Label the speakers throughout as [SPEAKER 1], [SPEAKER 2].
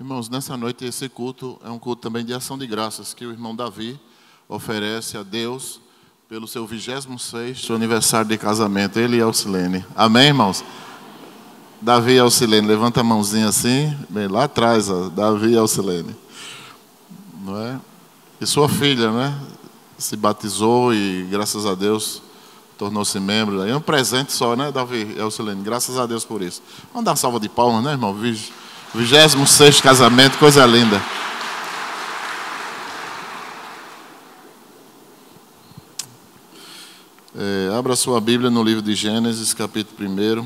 [SPEAKER 1] Irmãos, nessa noite esse culto é um culto também de ação de graças que o irmão Davi oferece a Deus pelo seu 26º aniversário de casamento, ele e Alcilene. Amém, irmãos? Davi e Alcilene, levanta a mãozinha assim, bem lá atrás, ó, Davi e Alcilene. Não é? E sua filha, né? Se batizou e, graças a Deus, tornou-se membro. É um presente só, né, Davi e Alcilene? Graças a Deus por isso. Vamos dar uma salva de palmas, né, irmão? 26º casamento, coisa linda. Abra sua Bíblia no livro de Gênesis, capítulo 1.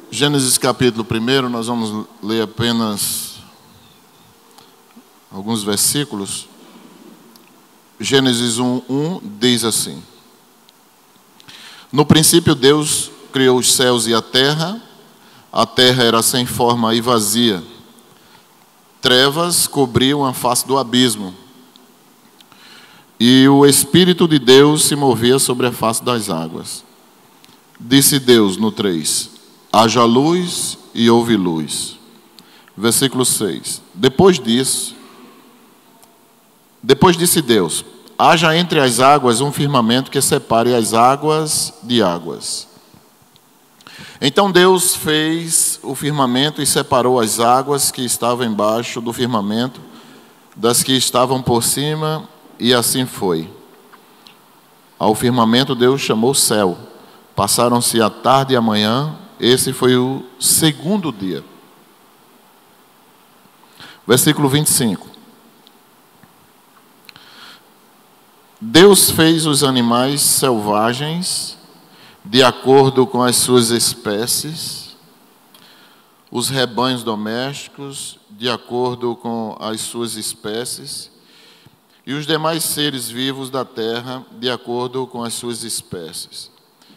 [SPEAKER 1] Gênesis capítulo 1, nós vamos ler apenas alguns versículos. Gênesis 1 diz assim: No princípio Deus criou os céus e a terra era sem forma e vazia. Trevas cobriam a face do abismo, e o Espírito de Deus se movia sobre a face das águas. Disse Deus no 3: haja luz e houve luz. Versículo 6. Depois disse Deus: haja entre as águas um firmamento que separe as águas de águas. Então Deus fez o firmamento e separou as águas que estavam embaixo do firmamento das que estavam por cima, e assim foi. Ao firmamento Deus chamou céu. Passaram-se a tarde e a manhã. Esse foi o segundo dia. Versículo 25. Deus fez os animais selvagens de acordo com as suas espécies, os rebanhos domésticos de acordo com as suas espécies, e os demais seres vivos da terra de acordo com as suas espécies.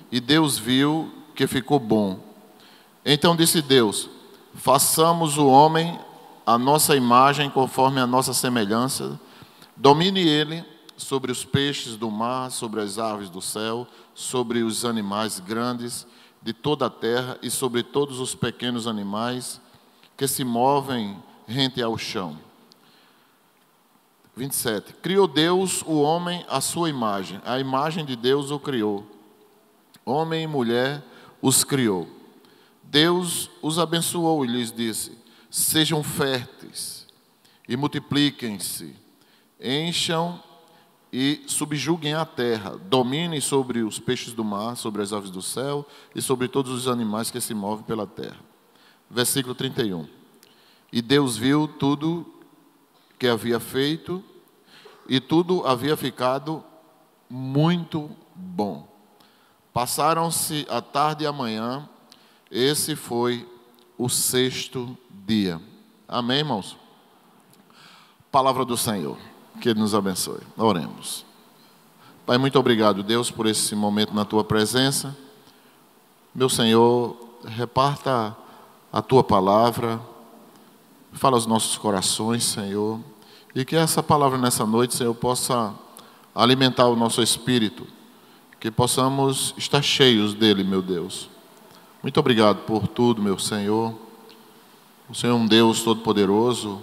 [SPEAKER 1] E Deus viu que ficou bom. Então disse Deus: façamos o homem à nossa imagem, conforme a nossa semelhança. Domine ele sobre os peixes do mar, sobre as aves do céu, sobre os animais grandes de toda a terra e sobre todos os pequenos animais que se movem rente ao chão. 27. Criou Deus o homem à sua imagem. A imagem de Deus o criou. Homem e mulher os criou. Deus os abençoou e lhes disse: sejam férteis e multipliquem-se, encham e subjuguem a terra, dominem sobre os peixes do mar, sobre as aves do céu e sobre todos os animais que se movem pela terra. Versículo 31. E Deus viu tudo que havia feito, e tudo havia ficado muito bom. Passaram-se a tarde e a manhã. Esse foi o 6º dia. Amém, irmãos? Palavra do Senhor, que Ele nos abençoe. Oremos. Pai, muito obrigado, Deus, por esse momento na Tua presença. Meu Senhor, reparta a Tua palavra, fala aos nossos corações, Senhor, e que essa palavra nessa noite, Senhor, possa alimentar o nosso espírito, que possamos estar cheios dele, meu Deus. Muito obrigado por tudo, meu Senhor. O Senhor é um Deus todo-poderoso,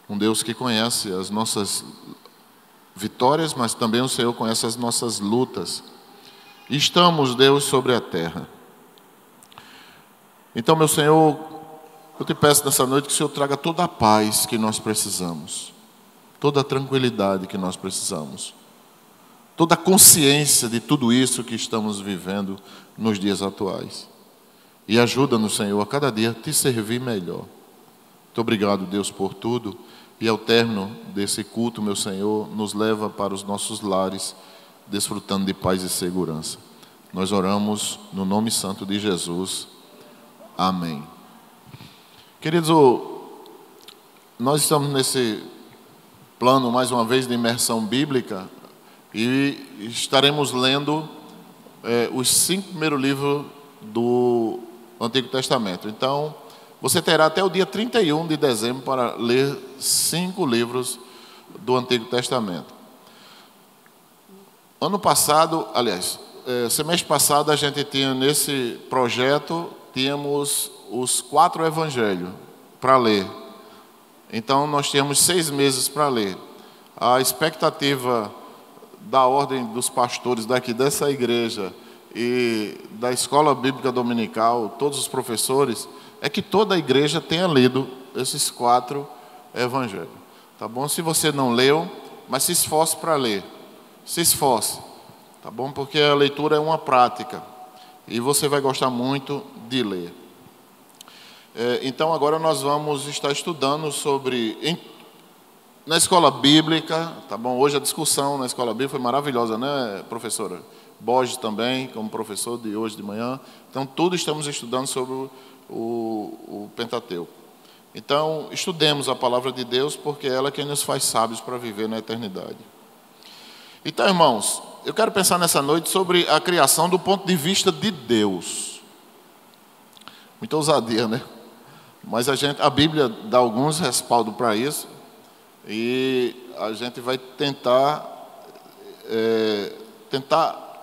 [SPEAKER 1] um Deus que conhece as nossas vitórias, mas também o Senhor conhece as nossas lutas. E estamos, Deus, sobre a terra. Então, meu Senhor, eu te peço nessa noite que o Senhor traga toda a paz que nós precisamos, toda a tranquilidade que nós precisamos, toda a consciência de tudo isso que estamos vivendo nos dias atuais. E ajuda-nos, Senhor, a cada dia te servir melhor. Muito obrigado, Deus, por tudo. E ao término desse culto, meu Senhor, nos leva para os nossos lares, desfrutando de paz e segurança. Nós oramos no nome santo de Jesus. Amém. Queridos, nós estamos nesse plano, mais uma vez, de imersão bíblica. E estaremos lendo os 5 primeiros livros do Antigo Testamento. Então, você terá até o dia 31 de dezembro para ler 5 livros do Antigo Testamento. Ano passado, aliás, semestre passado, a gente tinha nesse projeto, tínhamos os 4 evangelhos para ler. Então, nós tínhamos 6 meses para ler. A expectativa da ordem dos pastores daqui dessa igreja e da escola bíblica dominical, todos os professores, é que toda a igreja tenha lido esses 4 evangelhos. Tá bom? Se você não leu, mas se esforce para ler. Se esforce, tá bom? Porque a leitura é uma prática e você vai gostar muito de ler. Então agora nós vamos estar estudando sobre na escola bíblica, tá bom? Hoje a discussão na escola bíblica foi maravilhosa, né, professora? Borges também, como professor de hoje de manhã. Então tudo estamos estudando sobre o Pentateuco. Então estudemos a palavra de Deus, porque é ela quem nos faz sábios para viver na eternidade. Então, irmãos, eu quero pensar nessa noite sobre a criação do ponto de vista de Deus. Muita ousadia, né? Mas a Bíblia dá alguns respaldos para isso. E a gente vai tentar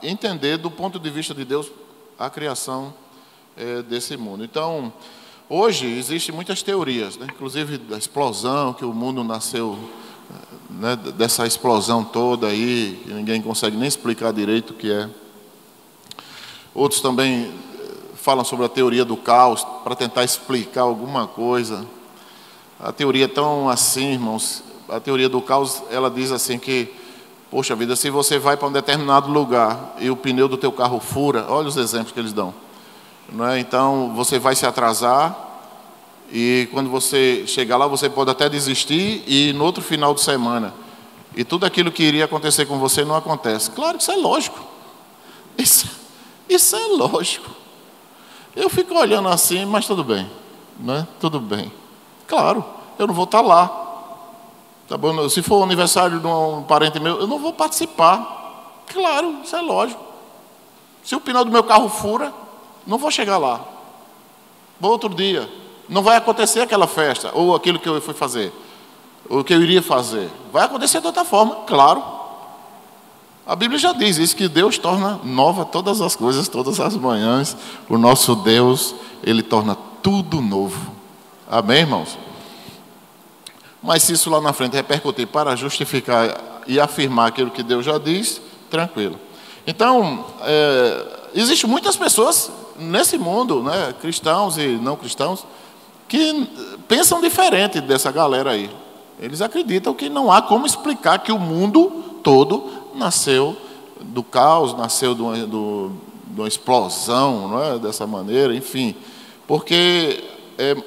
[SPEAKER 1] entender do ponto de vista de Deus a criação desse mundo. Então, hoje existem muitas teorias, né? Inclusive da explosão, que o mundo nasceu... né, dessa explosão toda aí, que ninguém consegue nem explicar direito o que é. Outros também falam sobre a teoria do caos, para tentar explicar alguma coisa. A teoria é tão assim, irmãos, a teoria do caos, ela diz assim que, poxa vida, se você vai para um determinado lugar e o pneu do teu carro fura, olha os exemplos que eles dão. Não é? Então, você vai se atrasar, e quando você chegar lá, você pode até desistir e ir no outro final de semana. E tudo aquilo que iria acontecer com você não acontece. Claro que isso é lógico. Isso é lógico. Eu fico olhando assim, mas tudo bem. Né? Tudo bem. Claro, eu não vou estar lá. Tá bom? Se for o aniversário de um parente meu, eu não vou participar. Claro, isso é lógico. Se o pneu do meu carro fura, não vou chegar lá. Vou outro dia. Não vai acontecer aquela festa, ou aquilo que eu fui fazer, ou que eu iria fazer. Vai acontecer de outra forma, claro. A Bíblia já diz isso, que Deus torna nova todas as coisas, todas as manhãs. O nosso Deus, Ele torna tudo novo. Amém, irmãos? Mas se isso lá na frente repercutir para justificar e afirmar aquilo que Deus já diz, tranquilo. Então, existem muitas pessoas nesse mundo, né, cristãos e não cristãos, que pensam diferente dessa galera aí. Eles acreditam que não há como explicar que o mundo todo nasceu do caos, nasceu de uma explosão, não é? Dessa maneira, enfim. Porque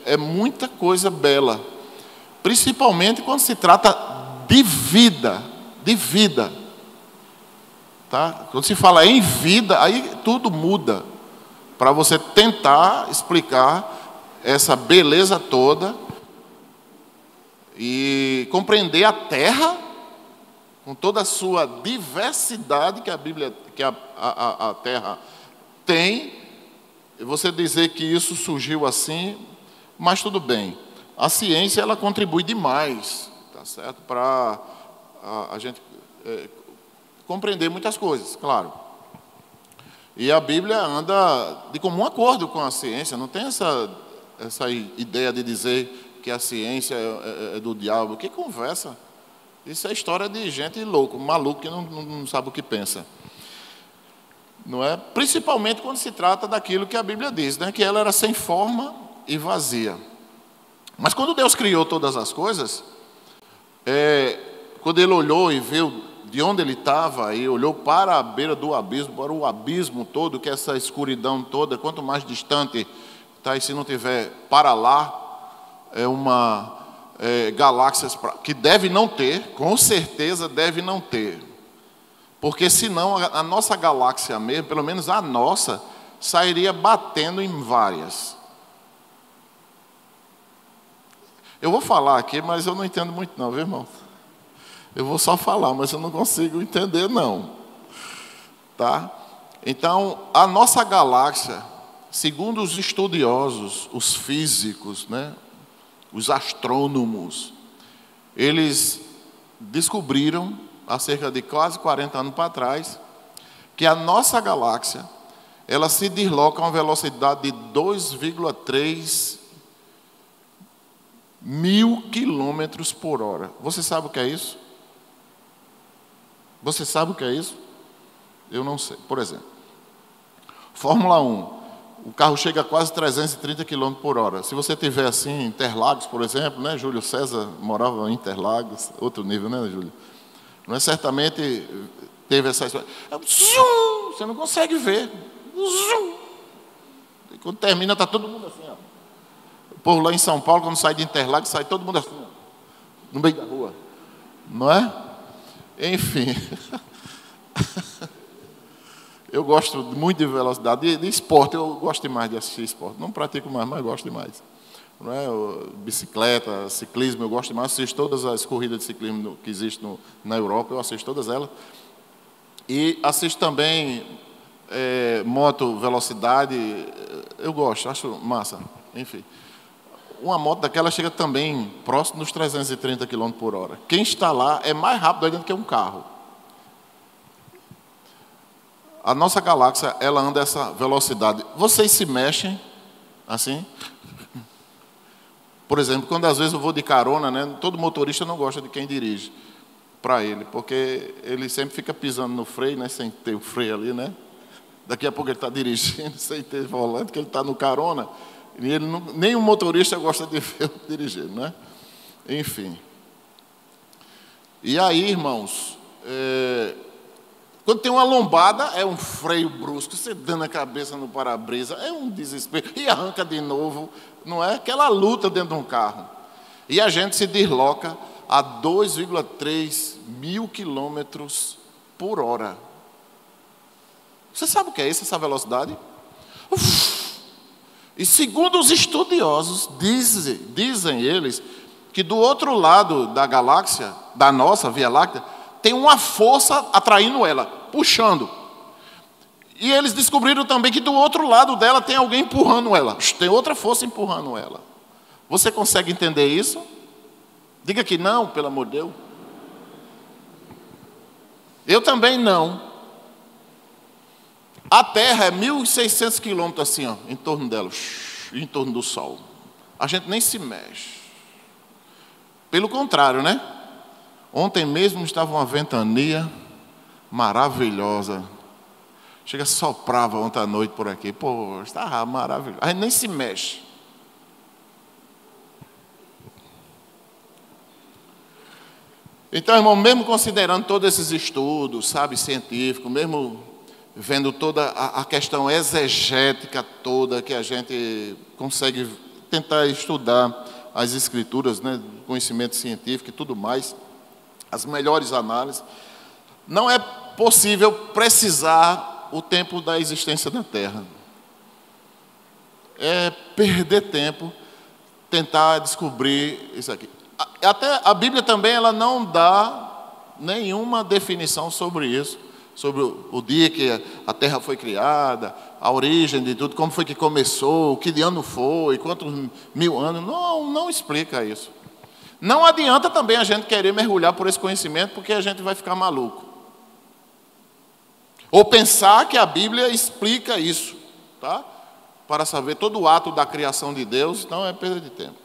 [SPEAKER 1] é muita coisa bela. Principalmente quando se trata de vida. De vida. Tá? Quando se fala em vida, aí tudo muda. Para você tentar explicar essa beleza toda e compreender a terra com toda a sua diversidade que a Bíblia, que a terra tem, e você dizer que isso surgiu assim, mas tudo bem. A ciência, ela contribui demais, tá certo? Para a gente compreender muitas coisas, claro. E a Bíblia anda de comum acordo com a ciência, não tem essa ideia de dizer que a ciência é do diabo. Que conversa? Isso é história de gente louco, maluco, que não sabe o que pensa. Não é? Principalmente quando se trata daquilo que a Bíblia diz, né? Que ela era sem forma e vazia. Mas quando Deus criou todas as coisas, quando Ele olhou e viu de onde Ele estava, e olhou para a beira do abismo, para o abismo todo, que é essa escuridão toda, quanto mais distante tá, e se não tiver para lá, é uma galáxias que deve não ter, com certeza deve não ter. Porque senão a nossa galáxia mesmo, pelo menos a nossa, sairia batendo em várias. Eu vou falar aqui, mas eu não entendo muito não, viu, irmão? Eu vou só falar, mas eu não consigo entender não. Tá? Então, a nossa galáxia, segundo os estudiosos, os físicos, né, os astrônomos, eles descobriram, há cerca de quase 40 anos para trás, que a nossa galáxia, ela se desloca a uma velocidade de 2,3 mil quilômetros por hora. Você sabe o que é isso? Você sabe o que é isso? Eu não sei. Por exemplo, Fórmula 1. O carro chega a quase 330 km por hora. Se você tiver assim, em Interlagos, por exemplo, né? Júlio César morava em Interlagos, outro nível, né, Júlio? Não é certamente teve essa experiência. Zoom! Você não consegue ver. Zoom! E quando termina, está todo mundo assim, ó. O povo lá em São Paulo, quando sai de Interlagos, sai todo mundo assim, ó, no meio da rua. Não é? Enfim. Eu gosto muito de velocidade, de esporte, eu gosto demais de assistir esporte. Não pratico mais, mas gosto demais. Não é? Bicicleta, ciclismo, eu gosto demais. Assisto todas as corridas de ciclismo que existem na Europa, eu assisto todas elas. E assisto também moto, velocidade, eu gosto, acho massa. Enfim, uma moto daquela chega também próximo dos 330 km por hora. Quem está lá é mais rápido ainda do que um carro. A nossa galáxia, ela anda a essa velocidade. Vocês se mexem assim? Por exemplo, quando às vezes eu vou de carona, né, todo motorista não gosta de quem dirige para ele, porque ele sempre fica pisando no freio, né, sem ter o freio ali, né? Daqui a pouco ele está dirigindo sem ter volante, porque ele está no carona. E ele não, nenhum motorista gosta de ver dirigindo, né? Enfim. E aí, irmãos, quando tem uma lombada, é um freio brusco, você dando a cabeça no para-brisa, é um desespero, e arranca de novo, não é? Aquela luta dentro de um carro. E a gente se desloca a 2,3 mil quilômetros por hora. Você sabe o que é isso, essa velocidade? E segundo os estudiosos, dizem eles, que do outro lado da galáxia, da nossa Via Láctea, tem uma força atraindo ela, puxando. E eles descobriram também que do outro lado dela tem alguém empurrando ela. Tem outra força empurrando ela. Você consegue entender isso? Diga que não, pelo amor de Deus. Eu também não. A Terra é 1.600 quilômetros assim, ó, em torno dela, em torno do Sol. A gente nem se mexe. Pelo contrário, né? Ontem mesmo estava uma ventania maravilhosa. Chega, soprava ontem à noite por aqui. Pô, estava maravilhoso. A gente nem se mexe. Então, irmão, mesmo considerando todos esses estudos, sabe, científicos, mesmo vendo toda a questão exegética toda que a gente consegue tentar estudar as escrituras, né, conhecimento científico e tudo mais, as melhores análises, não é possível precisar o tempo da existência da Terra. É perder tempo tentar descobrir isso aqui. Até a Bíblia também ela não dá nenhuma definição sobre isso, sobre o dia que a Terra foi criada, a origem de tudo, como foi que começou, que ano foi, quantos mil anos. Não explica isso. Não adianta também a gente querer mergulhar por esse conhecimento, porque a gente vai ficar maluco. Ou pensar que a Bíblia explica isso, tá? Para saber todo o ato da criação de Deus, então é perda de tempo.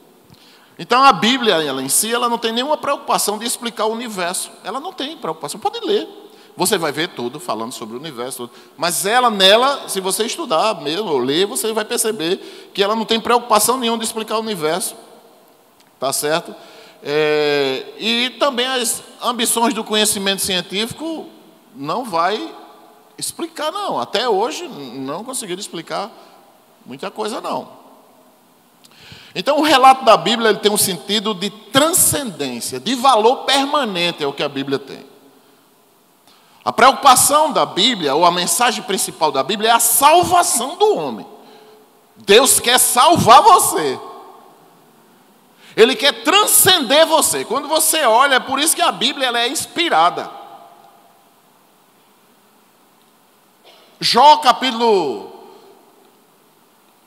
[SPEAKER 1] Então a Bíblia, ela em si, ela não tem nenhuma preocupação de explicar o universo. Ela não tem preocupação, pode ler. Você vai ver tudo falando sobre o universo. Mas nela, se você estudar mesmo, ou ler, você vai perceber que ela não tem preocupação nenhuma de explicar o universo. Tá certo? E também as ambições do conhecimento científico não vai explicar, não. Até hoje não conseguiram explicar muita coisa, não. Então, o relato da Bíblia ele tem um sentido de transcendência, de valor permanente, é o que a Bíblia tem. A preocupação da Bíblia, ou a mensagem principal da Bíblia, é a salvação do homem. Deus quer salvar você. Ele quer transcender você. Quando você olha, é por isso que a Bíblia ela é inspirada. Jó capítulo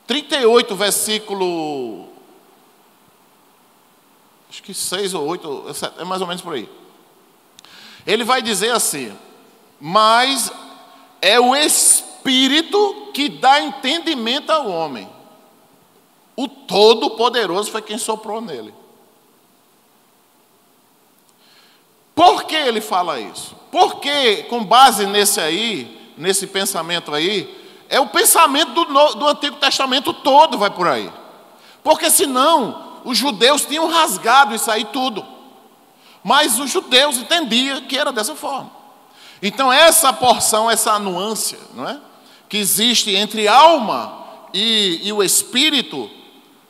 [SPEAKER 1] 38, versículo, acho que 6 ou 8, é mais ou menos por aí. Ele vai dizer assim: mas é o Espírito que dá entendimento ao homem. O Todo-Poderoso foi quem soprou nele. Por que ele fala isso? Porque, com base nesse pensamento aí, é o pensamento do Antigo Testamento todo vai por aí. Porque senão, os judeus tinham rasgado isso aí tudo. Mas os judeus entendiam que era dessa forma. Então essa porção, essa nuance, não é? Que existe entre alma e o Espírito,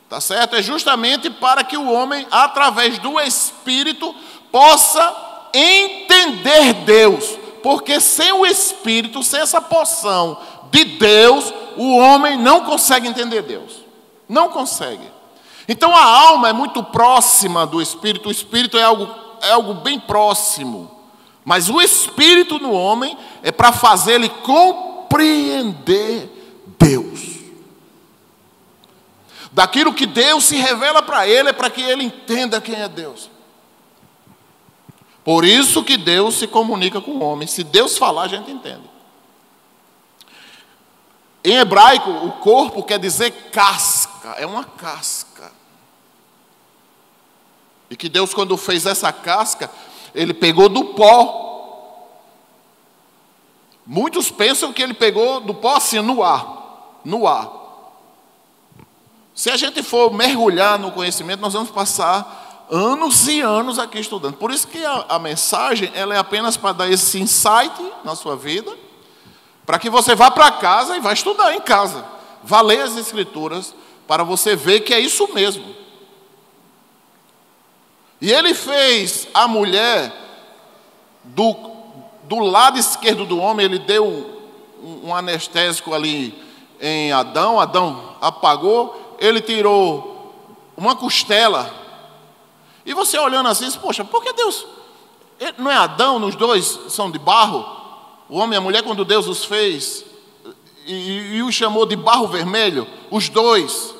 [SPEAKER 1] tá certo? É justamente para que o homem, através do Espírito, possa entender Deus. Porque sem o Espírito, sem essa porção de Deus, o homem não consegue entender Deus. Não consegue. Então a alma é muito próxima do Espírito. O Espírito é algo bem próximo. Mas o Espírito no homem é para fazer ele compreender Deus. Daquilo que Deus se revela para ele, é para que ele entenda quem é Deus. Por isso que Deus se comunica com o homem. Se Deus falar, a gente entende. Em hebraico, o corpo quer dizer casca, é uma casca. E que Deus, quando fez essa casca, ele pegou do pó. Muitos pensam que ele pegou do pó assim, no ar. No ar. Se a gente for mergulhar no conhecimento, nós vamos passar anos e anos aqui estudando. Por isso que a mensagem, ela é apenas para dar esse insight na sua vida, para que você vá para casa e vá estudar em casa. Vá ler as Escrituras, para você ver que é isso mesmo. E ele fez a mulher do lado esquerdo do homem, ele deu um anestésico ali em Adão. Adão apagou, ele tirou uma costela. E você olhando assim, poxa, por que Deus? Não é Adão, os dois são de barro? O homem e a mulher, quando Deus os fez e os chamou de barro vermelho, os dois.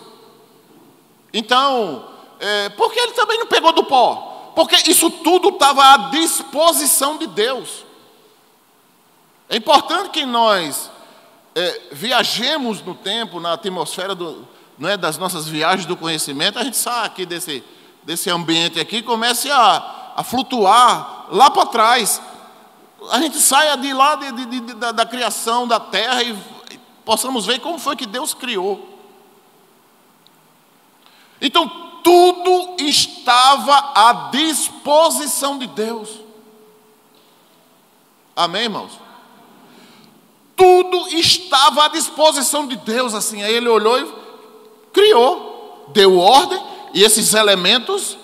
[SPEAKER 1] Então, por que ele também não pegou do pó? Porque isso tudo estava à disposição de Deus. É importante que nós viajemos no tempo, na atmosfera das nossas viagens do conhecimento. A gente sai aqui desse ambiente aqui e comece a flutuar lá para trás. A gente saia de lá da criação da terra e possamos ver como foi que Deus criou. Então, tudo estava à disposição de Deus. Amém, irmãos? Tudo estava à disposição de Deus, assim. Aí ele olhou e criou, deu ordem, e esses elementos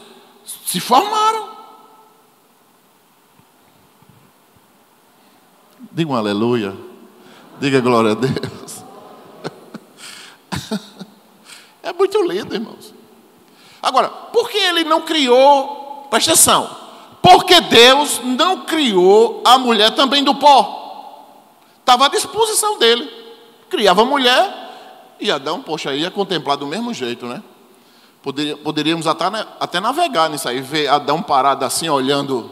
[SPEAKER 1] se formaram. Diga um aleluia. Diga glória a Deus. É muito lindo, irmãos. Agora, por que ele não criou? Presta atenção. Porque Deus não criou a mulher também do pó. Estava à disposição dele. Criava a mulher e Adão, poxa, ia contemplar do mesmo jeito, né? Poderíamos até navegar nisso aí, ver Adão parado assim, olhando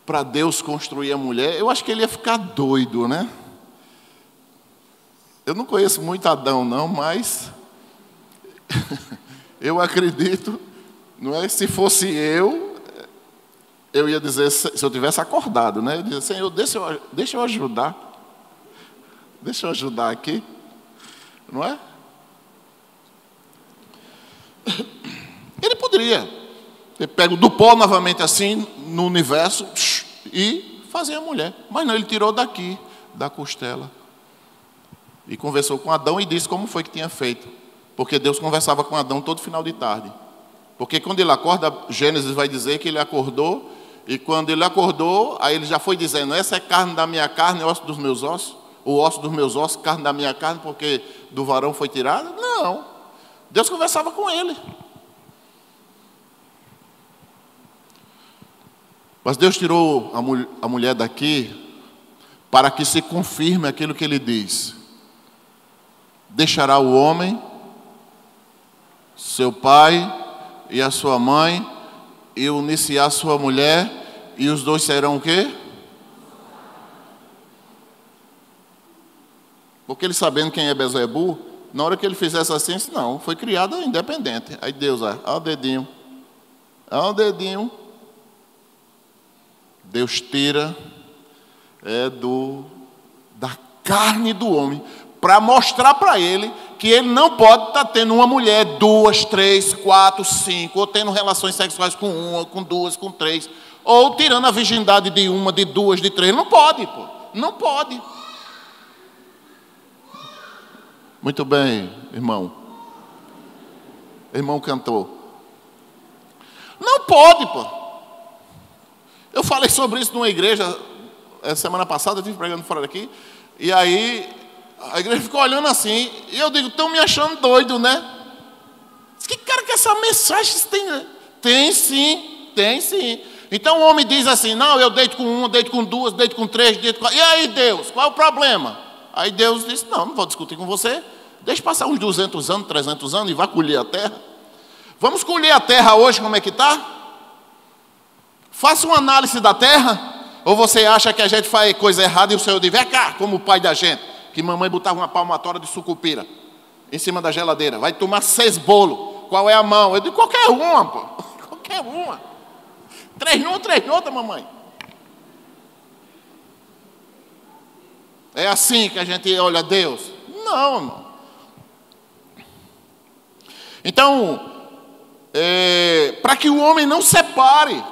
[SPEAKER 1] para Deus construir a mulher. Eu acho que ele ia ficar doido, né? Eu não conheço muito Adão, não, mas eu acredito, não é? Se fosse eu ia dizer, se eu tivesse acordado, né? Eu ia dizer, Senhor, deixa eu ajudar. Deixa eu ajudar aqui. Não é? Ele poderia ter pego do pó novamente assim, no universo, e fazer a mulher. Mas não, ele tirou daqui, da costela. E conversou com Adão e disse como foi que tinha feito. Porque Deus conversava com Adão todo final de tarde. Porque quando ele acorda, Gênesis vai dizer que ele acordou. E quando ele acordou, aí ele já foi dizendo, essa é carne da minha carne, osso dos meus ossos. O osso dos meus ossos, carne da minha carne, porque do varão foi tirada. Não. Deus conversava com ele. Mas Deus tirou a mulher daqui para que se confirme aquilo que ele diz. Deixará o homem, seu pai e a sua mãe, e unir-se à sua mulher, e os dois serão o quê? Porque ele, sabendo quem é Beelzebul, na hora que ele fizesse assim, disse, não, foi criado independente. Aí Deus, olha o dedinho. Olha o dedinho. Deus tira da carne do homem, para mostrar para ele que ele não pode estar tendo uma mulher, 2, 3, 4, 5, ou tendo relações sexuais com uma, com duas, com três, ou tirando a virgindade de uma, de duas, de três. Não pode, pô. Não pode. Muito bem, irmão. Irmão cantor. Não pode, pô. Eu falei sobre isso numa igreja semana passada, eu estive pregando fora daqui, e aí a igreja ficou olhando assim, e eu digo, estão me achando doido, né? Que cara que essa mensagem tem, né? Tem sim, tem sim. Então o homem diz assim, não, eu deito com uma, deito com duas, deito com três, deito com... E aí Deus, qual é o problema? Aí Deus disse, não vou discutir com você, deixa passar uns 200 anos, 300 anos e vá colher a terra. Vamos colher a terra hoje, como é que está? Faça uma análise da terra. Ou você acha que a gente faz coisa errada e o Senhor diz, vem cá, como o pai da gente, que mamãe botava uma palmatória de sucupira em cima da geladeira, vai tomar 6 bolos, qual é a mão? Eu digo, qualquer uma, pô, qualquer uma. 3 numa, 3 noutra, mamãe. É assim que a gente olha a Deus? Não, irmão. Então, para que o homem não separe,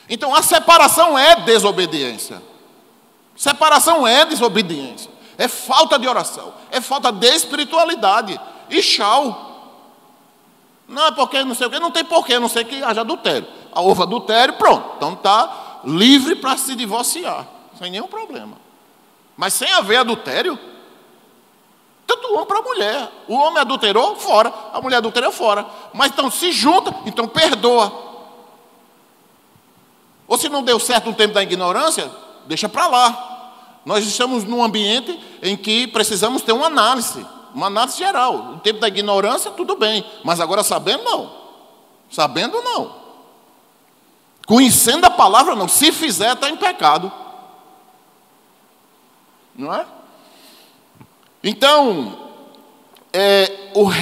[SPEAKER 1] então a separação é desobediência. Separação é desobediência. É falta de oração. É falta de espiritualidade. E tchau. Não é porque não sei o que. Não tem porquê, a não ser que haja adultério. Houve adultério, pronto. Então está livre para se divorciar. Sem nenhum problema. Mas sem haver adultério, tanto o homem para a mulher. O homem adulterou, fora. A mulher adulterou, fora. Mas então se junta, então perdoa. Ou se não deu certo no tempo da ignorância, deixa para lá. Nós estamos num ambiente em que precisamos ter uma análise geral. No tempo da ignorância, tudo bem. Mas agora sabendo, não. Sabendo, não. Conhecendo a palavra, não. Se fizer, está em pecado. Não é? Então,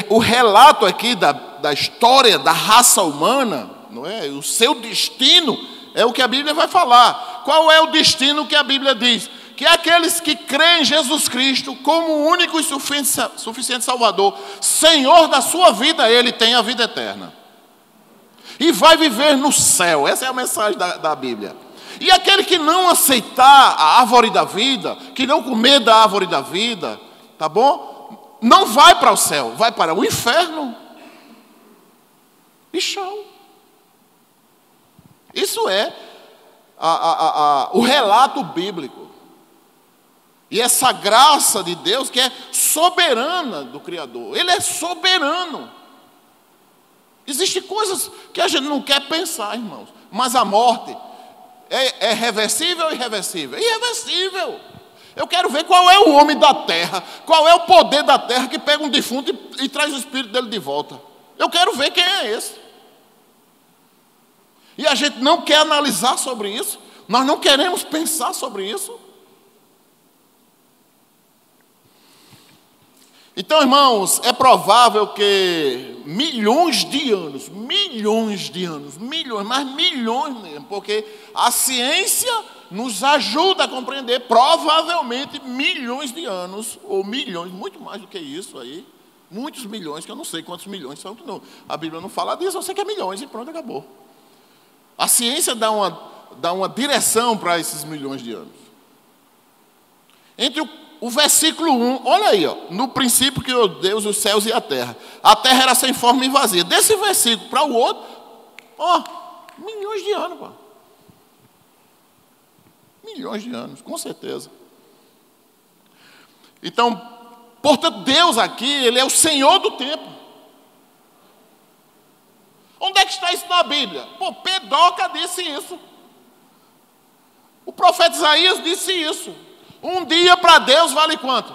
[SPEAKER 1] o relato aqui da história da raça humana, não é? O seu destino é o que a Bíblia vai falar. Qual é o destino que a Bíblia diz? Que aqueles que creem em Jesus Cristo como o único e suficiente Salvador, Senhor da sua vida, Ele tem a vida eterna. E vai viver no céu. Essa é a mensagem da Bíblia. E aquele que não aceitar a árvore da vida, que não comer da árvore da vida, tá bom? Não vai para o céu, vai para o inferno. E tchau. Isso é o relato bíblico. E essa graça de Deus que é soberana do Criador. Ele é soberano. Existem coisas que a gente não quer pensar, irmãos. Mas a morte é reversível ou irreversível? Irreversível. Eu quero ver qual é o homem da terra, qual é o poder da terra que pega um defunto e traz o espírito dele de volta. Eu quero ver quem é esse. E a gente não quer analisar sobre isso. Nós não queremos pensar sobre isso. Então, irmãos, é provável que milhões, mas milhões mesmo, porque a ciência nos ajuda a compreender provavelmente milhões de anos, ou milhões, muito mais do que isso aí, muitos milhões, que eu não sei quantos milhões são, não. A Bíblia não fala disso, eu sei que é milhões e pronto, acabou. A ciência dá uma direção para esses milhões de anos. Entre o versículo 1, olha aí, ó, no princípio criou Deus os céus e a terra era sem forma e vazia. Desse versículo para o outro, ó, milhões de anos, pô. Milhões de anos, com certeza. Então, portanto, Deus aqui, Ele é o Senhor do tempo. Onde é que está isso na Bíblia? Pô, Pedoca disse isso. O profeta Isaías disse isso. Um dia para Deus vale quanto?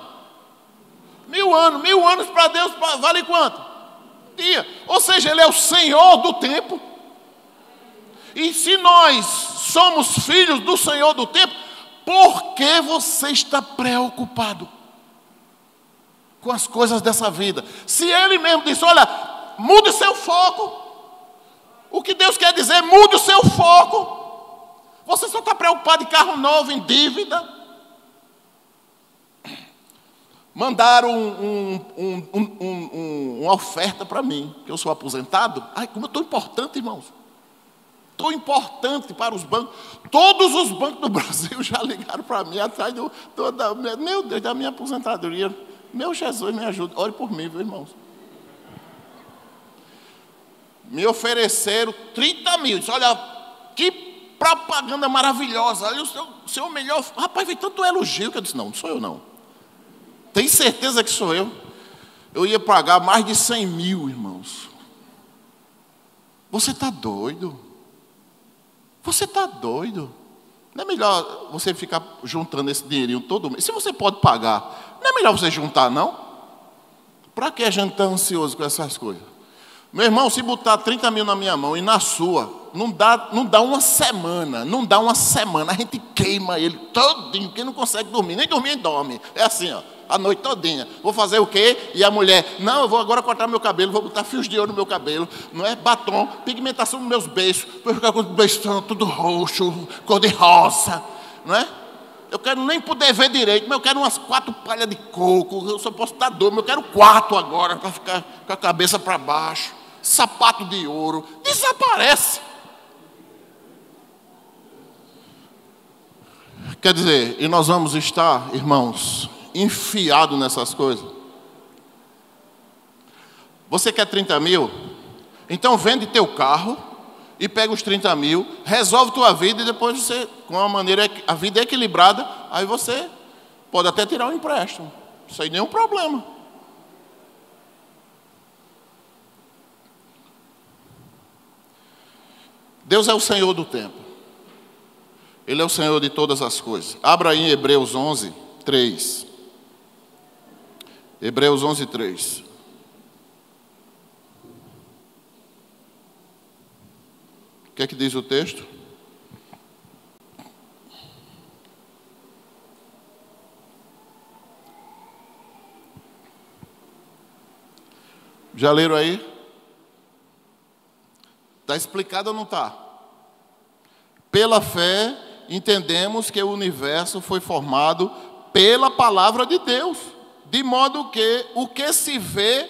[SPEAKER 1] 1000 anos. 1000 anos para Deus vale quanto? Um dia. Ou seja, Ele é o Senhor do tempo. E se nós somos filhos do Senhor do tempo, por que você está preocupado com as coisas dessa vida? Se Ele mesmo disse, olha, mude o seu foco. O que Deus quer dizer, mude o seu foco. Você só está preocupado em carro novo, em dívida. Mandaram uma oferta para mim, que eu sou aposentado. Ai, como eu estou importante, irmãos. Estou importante para os bancos. Todos os bancos do Brasil já ligaram para mim, atrás meu Deus, da minha aposentadoria. Meu Jesus, me ajuda. Ore por mim, viu, irmãos? Me ofereceram 30 mil. Disse, olha, que propaganda maravilhosa. Olha, o seu melhor... Rapaz, veio tanto elogio que eu disse, não sou eu não. Tem certeza que sou eu? Eu ia pagar mais de 100 mil, irmãos. Você está doido? Você está doido? Não é melhor você ficar juntando esse dinheirinho todo mês? Se você pode pagar, não é melhor você juntar, não? Para que a gente está ansioso com essas coisas? Meu irmão, se botar 30 mil na minha mão e na sua, não dá uma semana, a gente queima ele todinho, porque não consegue dormir, nem dormir dorme. É assim, ó, a noite todinha. Vou fazer o quê? E a mulher, não, eu vou agora cortar meu cabelo, vou botar fios de ouro no meu cabelo, não é? Batom, pigmentação nos meus beiços, para ficar com os beijos tudo roxo, cor de rosa, não é? Eu quero nem poder ver direito, mas eu quero umas 4 palhas de coco, eu só posso dar dor, mas eu quero 4 agora, para ficar com a cabeça para baixo. Sapato de ouro, desaparece. Quer dizer, e nós vamos estar, irmãos, enfiados nessas coisas. Você quer 30 mil? Então vende teu carro e pega os 30 mil, resolve tua vida e depois você, com uma maneira, a vida é equilibrada, aí você pode até tirar um empréstimo, sem nenhum problema. Deus é o Senhor do tempo. Ele é o Senhor de todas as coisas. Abra aí em Hebreus 11, 3. Hebreus 11, 3. O que é que diz o texto? Já leram aí? Está explicado ou não está? Pela fé, entendemos que o universo foi formado pela palavra de Deus, de modo que o que se vê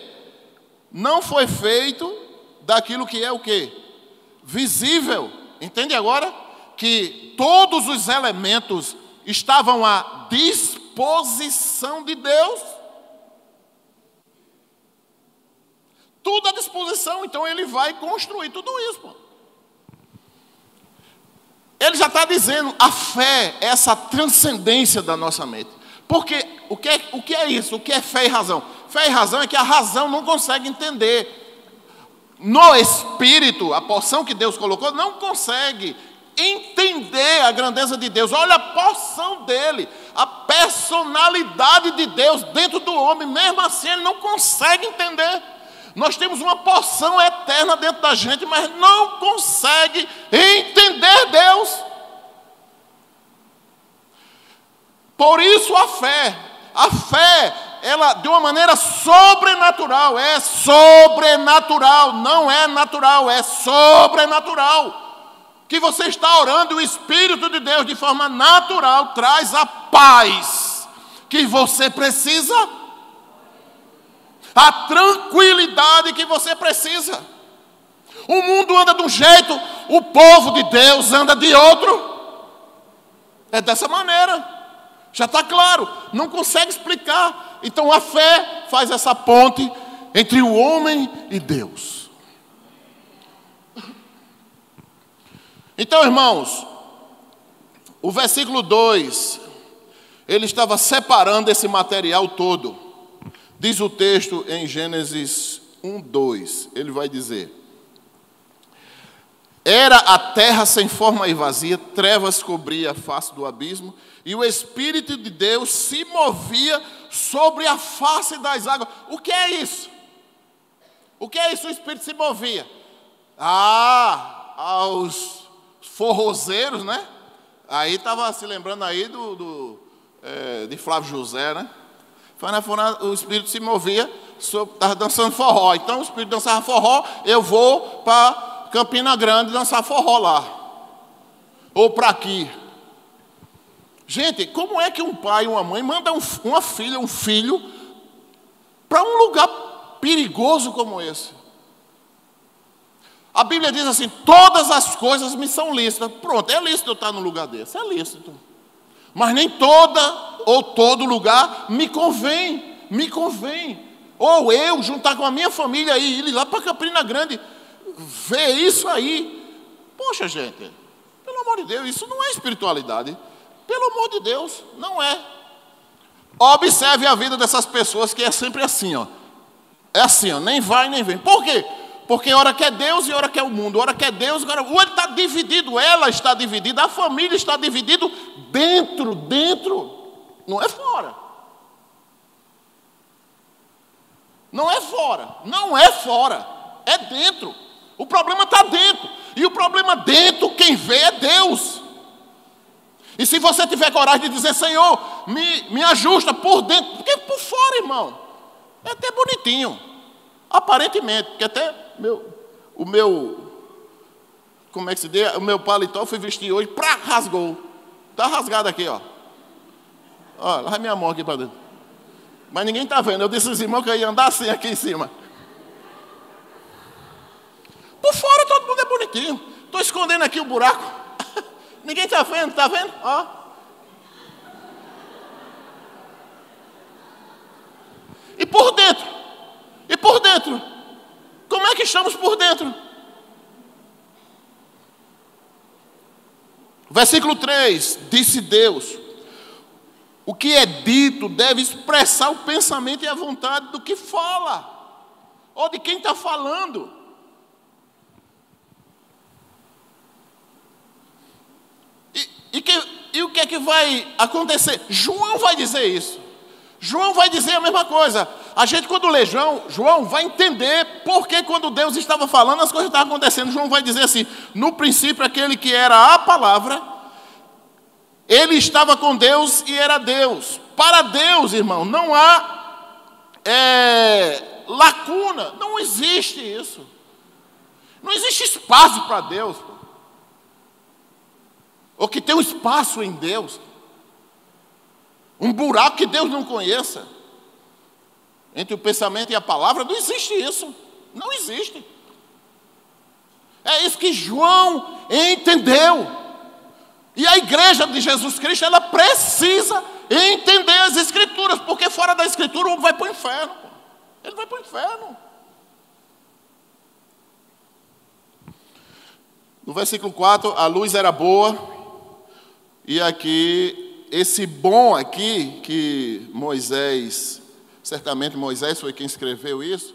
[SPEAKER 1] não foi feito daquilo que é o quê? Visível. Entende agora? Que todos os elementos estavam à disposição de Deus. Tudo à disposição, então Ele vai construir tudo isso. Pô. Ele já está dizendo, a fé é essa transcendência da nossa mente. Porque o que é isso? O que é fé e razão? Fé e razão é que a razão não consegue entender. No Espírito, a porção que Deus colocou, não consegue entender a grandeza de Deus. Olha a porção dele, a personalidade de Deus dentro do homem. Mesmo assim, ele não consegue entender. Nós temos uma porção eterna dentro da gente, mas não consegue entender Deus. Por isso a fé, ela de uma maneira sobrenatural, é sobrenatural, não é natural, é sobrenatural. Que você está orando, o Espírito de Deus de forma natural traz a paz que você precisa. A tranquilidade que você precisa. O mundo anda de um jeito, o povo de Deus anda de outro. É dessa maneira. Já está claro. Não consegue explicar. Então a fé faz essa ponte entre o homem e Deus. Então, irmãos, o versículo 2, ele estava separando esse material todo. Diz o texto em Gênesis 1, 2, ele vai dizer: Era a terra sem forma e vazia, trevas cobria a face do abismo, e o Espírito de Deus se movia sobre a face das águas. O que é isso? O que é isso? O Espírito se movia. Aos forrozeiros, né? Aí estava se lembrando aí de Flávio José, né? O Espírito se movia, estava dançando forró. Então o Espírito dançava forró, eu vou para Campina Grande dançar forró lá. Ou para aqui. Gente, como é que um pai e uma mãe mandam uma filha, um filho, para um lugar perigoso como esse? A Bíblia diz assim, todas as coisas me são lícitas. Pronto, é lícito eu estar num lugar desse, é lícito. Mas nem toda ou todo lugar me convém. Ou eu juntar com a minha família e ir lá para Campina Grande, ver isso aí. Poxa, gente, pelo amor de Deus, isso não é espiritualidade. Pelo amor de Deus, não é. Observe a vida dessas pessoas que é sempre assim, ó. É assim, ó, nem vai nem vem. Por quê? Porque hora quer Deus e hora quer o mundo. Hora quer Deus, agora ou ele está dividido, ela está dividida, a família está dividida dentro, não é fora. Não é fora, é dentro. O problema está dentro. E o problema dentro, quem vê é Deus. E se você tiver coragem de dizer, Senhor, me ajusta por dentro, porque por fora, irmão, é até bonitinho. Aparentemente, porque até como é que se diz? O meu paletó eu fui vestir hoje, rasgou. Está rasgado aqui, ó. Olha, lá minha mão aqui para dentro. Mas ninguém está vendo. Eu disse aos irmãos que eu ia andar assim aqui em cima. Por fora todo mundo é bonitinho. Estou escondendo aqui o buraco. Ninguém está vendo, está vendo? Ó. E por dentro? Como é que estamos por dentro? Versículo 3, disse Deus, o que é dito deve expressar o pensamento e a vontade do que fala, ou de quem está falando. E o que é que vai acontecer? João vai dizer isso. João vai dizer a mesma coisa. A gente quando lê João vai entender porque quando Deus estava falando as coisas estavam acontecendo. João vai dizer assim, no princípio aquele que era a palavra, ele estava com Deus e era Deus. Para Deus, irmão, não há lacuna, não existe isso. Não existe espaço para Deus. Ou que tem um espaço em Deus. Um buraco que Deus não conheça. Entre o pensamento e a palavra, não existe isso. Não existe. É isso que João entendeu. E a igreja de Jesus Cristo, ela precisa entender as Escrituras. Porque fora da Escritura, o homem vai para o inferno. Ele vai para o inferno. No versículo 4, a luz era boa. E aqui... Esse bom aqui, que Moisés, certamente Moisés foi quem escreveu isso,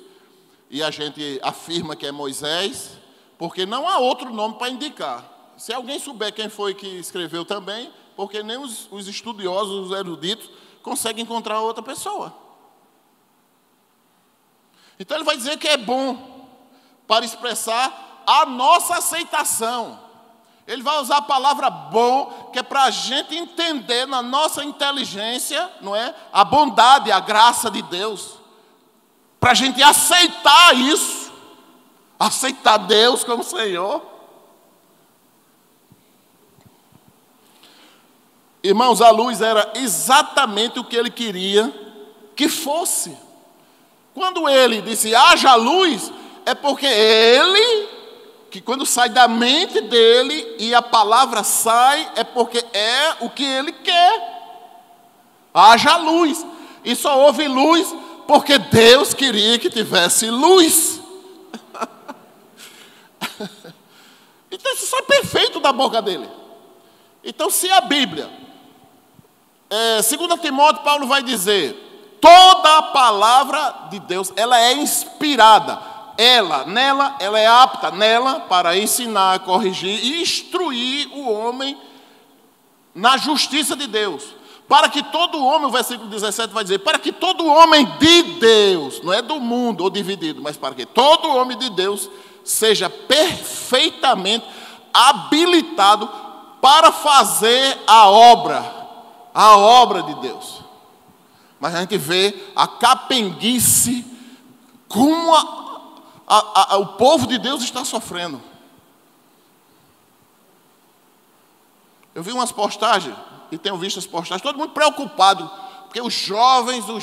[SPEAKER 1] e a gente afirma que é Moisés, porque não há outro nome para indicar. Se alguém souber quem foi que escreveu também, porque nem os estudiosos, os eruditos, conseguem encontrar outra pessoa. Então ele vai dizer que é bom, para expressar a nossa aceitação. Ele vai usar a palavra bom, que é para a gente entender na nossa inteligência, não é? A bondade, a graça de Deus. Para a gente aceitar isso. Aceitar Deus como Senhor. Irmãos, a luz era exatamente o que ele queria que fosse. Quando ele disse, haja luz, é porque ele... que quando sai da mente dele e a palavra sai, é porque é o que ele quer. Haja luz. E só houve luz porque Deus queria que tivesse luz. Então isso sai perfeito da boca dele. Então se a Bíblia, 2 Timóteo, Paulo vai dizer, toda a palavra de Deus, ela é inspirada ela é apta nela para ensinar, corrigir e instruir o homem na justiça de Deus. Para que todo homem, o versículo 17 vai dizer, para que todo homem de Deus, não é do mundo ou dividido, mas para que todo homem de Deus seja perfeitamente habilitado para fazer a obra de Deus. Mas a gente vê a capenguice, como o povo de Deus está sofrendo. Eu vi umas postagens, e tenho visto as postagens, todo mundo preocupado, porque os jovens, o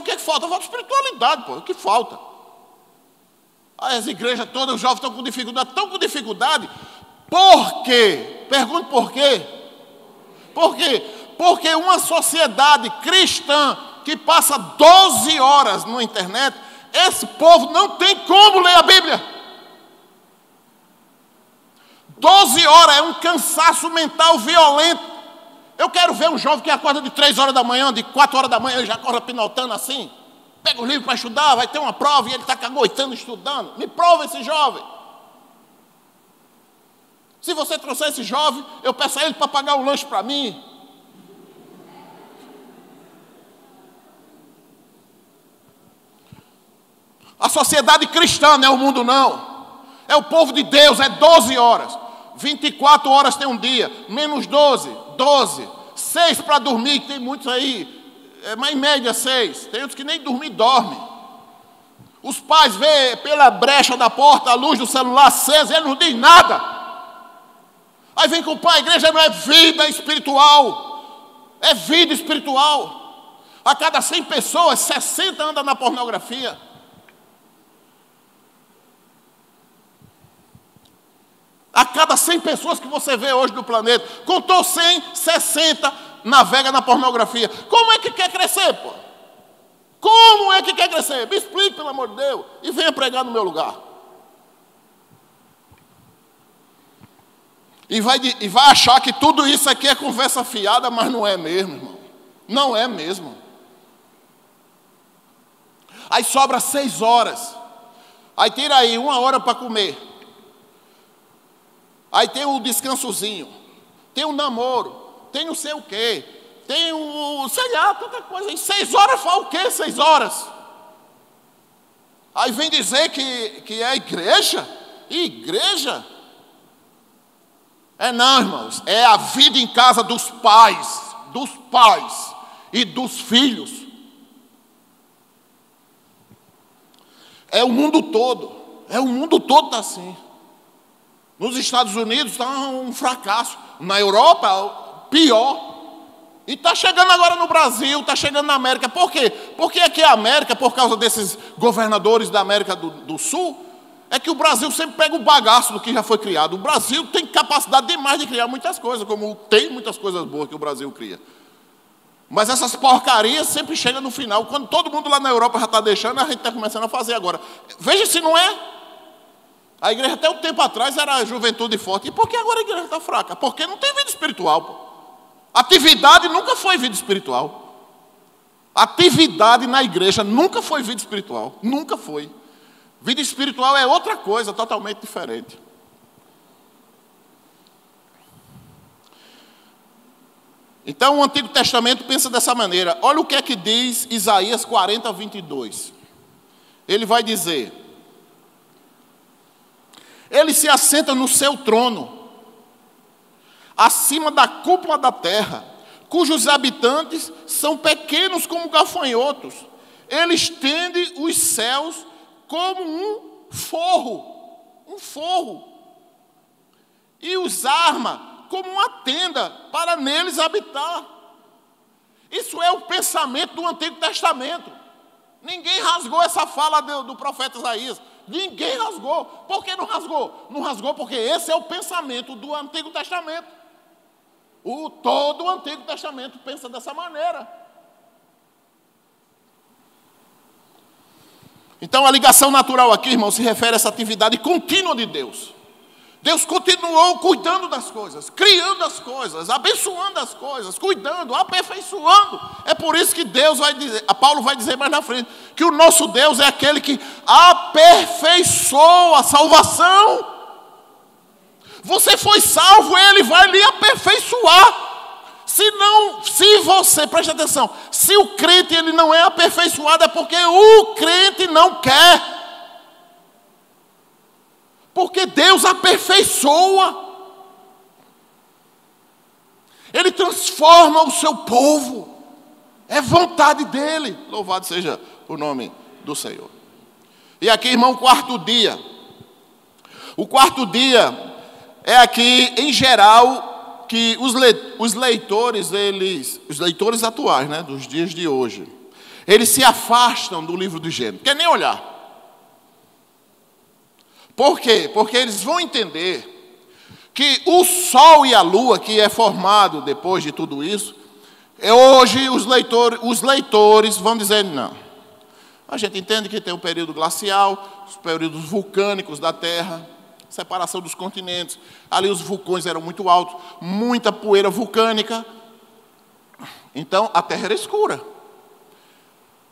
[SPEAKER 1] que é que falta? Falta espiritualidade, pô, o que falta? As igrejas todas, os jovens estão com dificuldade, por quê? Pergunto por quê? Por quê? Porque uma sociedade cristã que passa 12 horas na internet, esse povo não tem como ler a Bíblia. 12 horas é um cansaço mental violento. Eu quero ver um jovem que acorda de 3 horas da manhã, de 4 horas da manhã, ele já acorda pinotando assim. Pega o livro para estudar, vai ter uma prova e ele está cagoitando estudando. Me prova esse jovem. Se você trouxer esse jovem, eu peço a ele para pagar o lanche para mim. A sociedade cristã não é o mundo não. É o povo de Deus, é 12 horas. 24 horas tem um dia, menos 12, 6 para dormir, que tem muitos aí, mas em média 6. Tem outros que nem dormir dormem. Os pais veem pela brecha da porta a luz do celular acesa e eles não dizem nada. Aí vem com o pai, a igreja não é vida espiritual, é vida espiritual. A cada 100 pessoas, 60 andam na pornografia. A cada 100 pessoas que você vê hoje no planeta, contou 100, 60 navega na pornografia. Como é que quer crescer, pô? Como é que quer crescer? Me explique, pelo amor de Deus, e venha pregar no meu lugar. E vai achar que tudo isso aqui é conversa fiada, mas não é mesmo, irmão. Não é mesmo. Aí sobra 6 horas. Aí tira aí 1 hora para comer. Aí tem o descansozinho, tem o namoro, tem não sei o quê, tem o, sei lá, tanta coisa. Em 6 horas fala o quê? 6 horas. Aí vem dizer que é igreja? Igreja? É não, irmãos, é a vida em casa dos pais e dos filhos. É o mundo todo está assim. Nos Estados Unidos está um fracasso. Na Europa, pior. E está chegando agora no Brasil, está chegando na América. Por quê? Porque aqui a América, por causa desses governadores da América do Sul, é que o Brasil sempre pega o bagaço do que já foi criado. O Brasil tem capacidade demais de criar muitas coisas, como tem muitas coisas boas que o Brasil cria. Mas essas porcarias sempre chegam no final. Quando todo mundo lá na Europa já está deixando, a gente está começando a fazer agora. Veja se não é. A igreja até um tempo atrás era juventude forte. E por que agora a igreja está fraca? Porque não tem vida espiritual. Pô. Atividade nunca foi vida espiritual. Atividade na igreja nunca foi vida espiritual. Nunca foi. Vida espiritual é outra coisa, totalmente diferente. Então o Antigo Testamento pensa dessa maneira. Olha o que é que diz Isaías 40, 22. Ele vai dizer: ele se assenta no seu trono, acima da cúpula da terra, cujos habitantes são pequenos como gafanhotos. Ele estende os céus como um forro, e os arma como uma tenda para neles habitar. Isso é o pensamento do Antigo Testamento. Ninguém rasgou essa fala do profeta Isaías. Ninguém rasgou. Por que não rasgou? Não rasgou porque esse é o pensamento do Antigo Testamento. Todo o Antigo Testamento pensa dessa maneira. Então a ligação natural aqui, irmão, se refere a essa atividade contínua de Deus. Deus continuou cuidando das coisas, criando as coisas, abençoando as coisas, cuidando, aperfeiçoando. É por isso que Deus vai dizer, Paulo vai dizer mais na frente, que o nosso Deus é aquele que aperfeiçoa a salvação. Você foi salvo, Ele vai lhe aperfeiçoar. Se você, preste atenção, se o crente ele não é aperfeiçoado, é porque o crente não quer. Porque Deus aperfeiçoa. Ele transforma o seu povo. É vontade dEle. Louvado seja o nome do Senhor. E aqui, irmão, quarto dia. O quarto dia é aqui, em geral, que os leitores, os leitores atuais, né, dos dias de hoje, eles se afastam do livro do Gênesis. Quer nem olhar. Por quê? Porque eles vão entender que o sol e a lua, que é formado depois de tudo isso, hoje os leitores vão dizer, não. A gente entende que tem o período glacial, os períodos vulcânicos da Terra, separação dos continentes. Ali os vulcões eram muito altos, muita poeira vulcânica. Então a Terra era escura.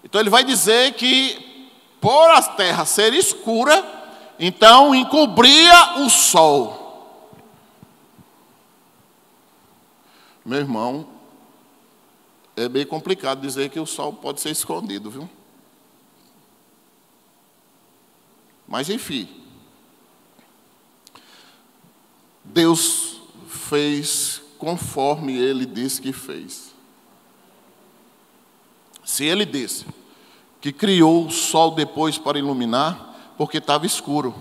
[SPEAKER 1] Então ele vai dizer que, por a Terra ser escura, então encobria o sol. Meu irmão, é bem complicado dizer que o sol pode ser escondido, viu? Mas enfim, Deus fez conforme Ele disse que fez. Se Ele disse que criou o sol depois para iluminar, porque estava escuro.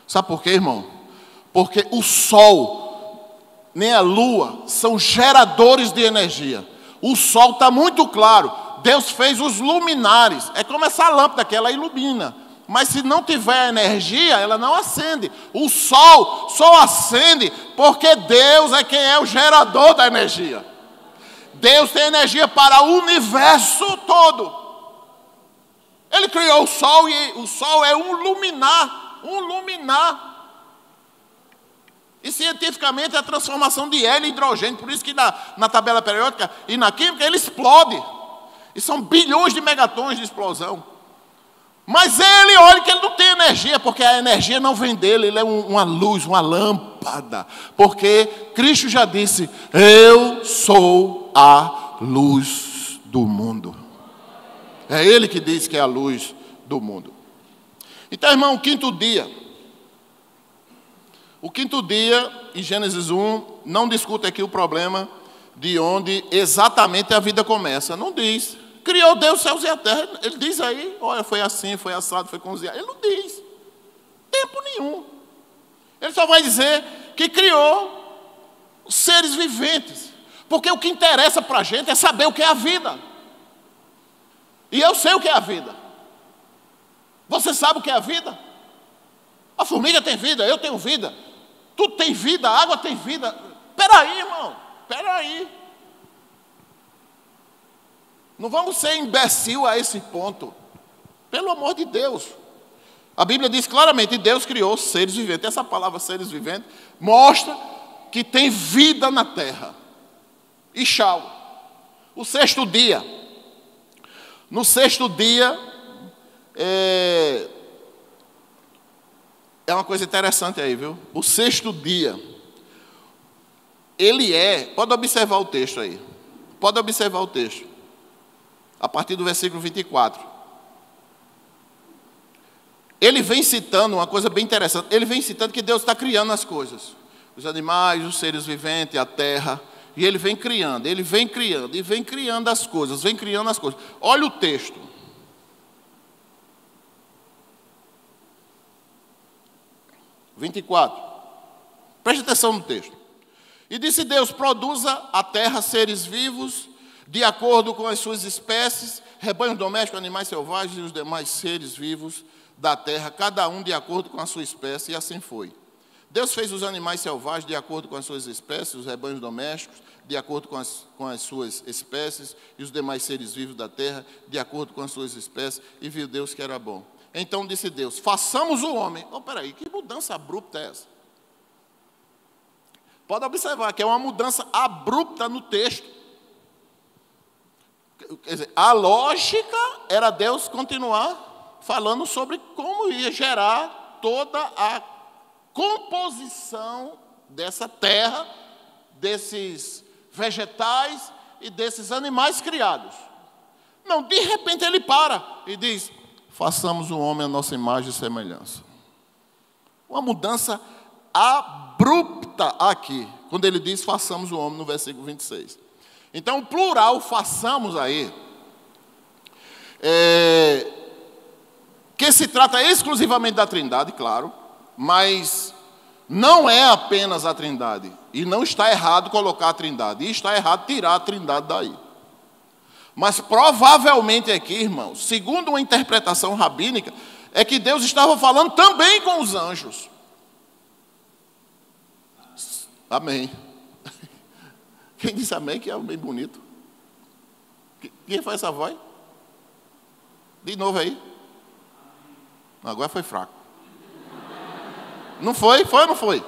[SPEAKER 1] Sabe por quê, irmão? Porque o sol, nem a lua, são geradores de energia. O sol está muito claro. Deus fez os luminares. É como essa lâmpada que ela ilumina. Mas se não tiver energia, ela não acende. O sol só acende porque Deus é quem é o gerador da energia. Deus tem energia para o universo todo. Ele criou o sol e o sol é um luminar. E cientificamente é a transformação de hélio em hidrogênio. Por isso que na tabela periódica e na química ele explode. E são bilhões de megatons de explosão. Mas ele, olha que ele não tem energia, porque a energia não vem dele, ele é uma luz, uma lâmpada. Porque Cristo já disse, eu sou a luz do mundo. É Ele que diz que é a luz do mundo. Então, irmão, o quinto dia. O quinto dia, em Gênesis 1, não discute aqui o problema de onde exatamente a vida começa. Não diz. Criou Deus os céus e a terra. Ele diz aí, olha, foi assim, foi assado, foi cozinhado. Ele não diz. Tempo nenhum. Ele só vai dizer que criou os seres viventes. Porque o que interessa para a gente é saber o que é a vida. E eu sei o que é a vida. Você sabe o que é a vida? A formiga tem vida, eu tenho vida. Tudo tem vida, a água tem vida. Peraí, irmão, peraí. Não vamos ser imbecil a esse ponto. Pelo amor de Deus. A Bíblia diz claramente, Deus criou seres viventes. Essa palavra seres viventes mostra que tem vida na terra. E tchau. O sexto dia. No sexto dia, é uma coisa interessante aí, viu? O sexto dia, pode observar o texto aí, pode observar o texto, a partir do versículo 24. Ele vem citando uma coisa bem interessante, ele vem citando que Deus está criando as coisas, os animais, os seres viventes, a terra. E ele vem criando, e vem criando as coisas, Olha o texto. (24) Preste atenção no texto. E disse Deus, produza a terra seres vivos, de acordo com as suas espécies, rebanhos domésticos, animais selvagens e os demais seres vivos da terra, cada um de acordo com a sua espécie, e assim foi. Deus fez os animais selvagens de acordo com as suas espécies, os rebanhos domésticos, de acordo com as suas espécies, e os demais seres vivos da terra, de acordo com as suas espécies, e viu Deus que era bom. Então disse Deus, façamos o homem. Oh, peraí, que mudança abrupta é essa? Pode observar que é uma mudança abrupta no texto. Quer dizer, a lógica era Deus continuar falando sobre como ia gerar toda a composição dessa terra, desses vegetais e desses animais criados. Não, de repente ele para e diz: façamos o homem à nossa imagem e semelhança. Uma mudança abrupta aqui, quando ele diz façamos o homem, no versículo 26. Então o plural façamos aí, que se trata exclusivamente da Trindade, claro, mas não é apenas a Trindade. E não está errado colocar a Trindade, e está errado tirar a Trindade daí. Mas provavelmente aqui, irmãos, segundo uma interpretação rabínica, é que Deus estava falando também com os anjos. Amém. Quem disse amém, que é bem bonito? Quem faz essa voz? De novo aí. Agora foi fraco. Não foi? Foi ou não foi?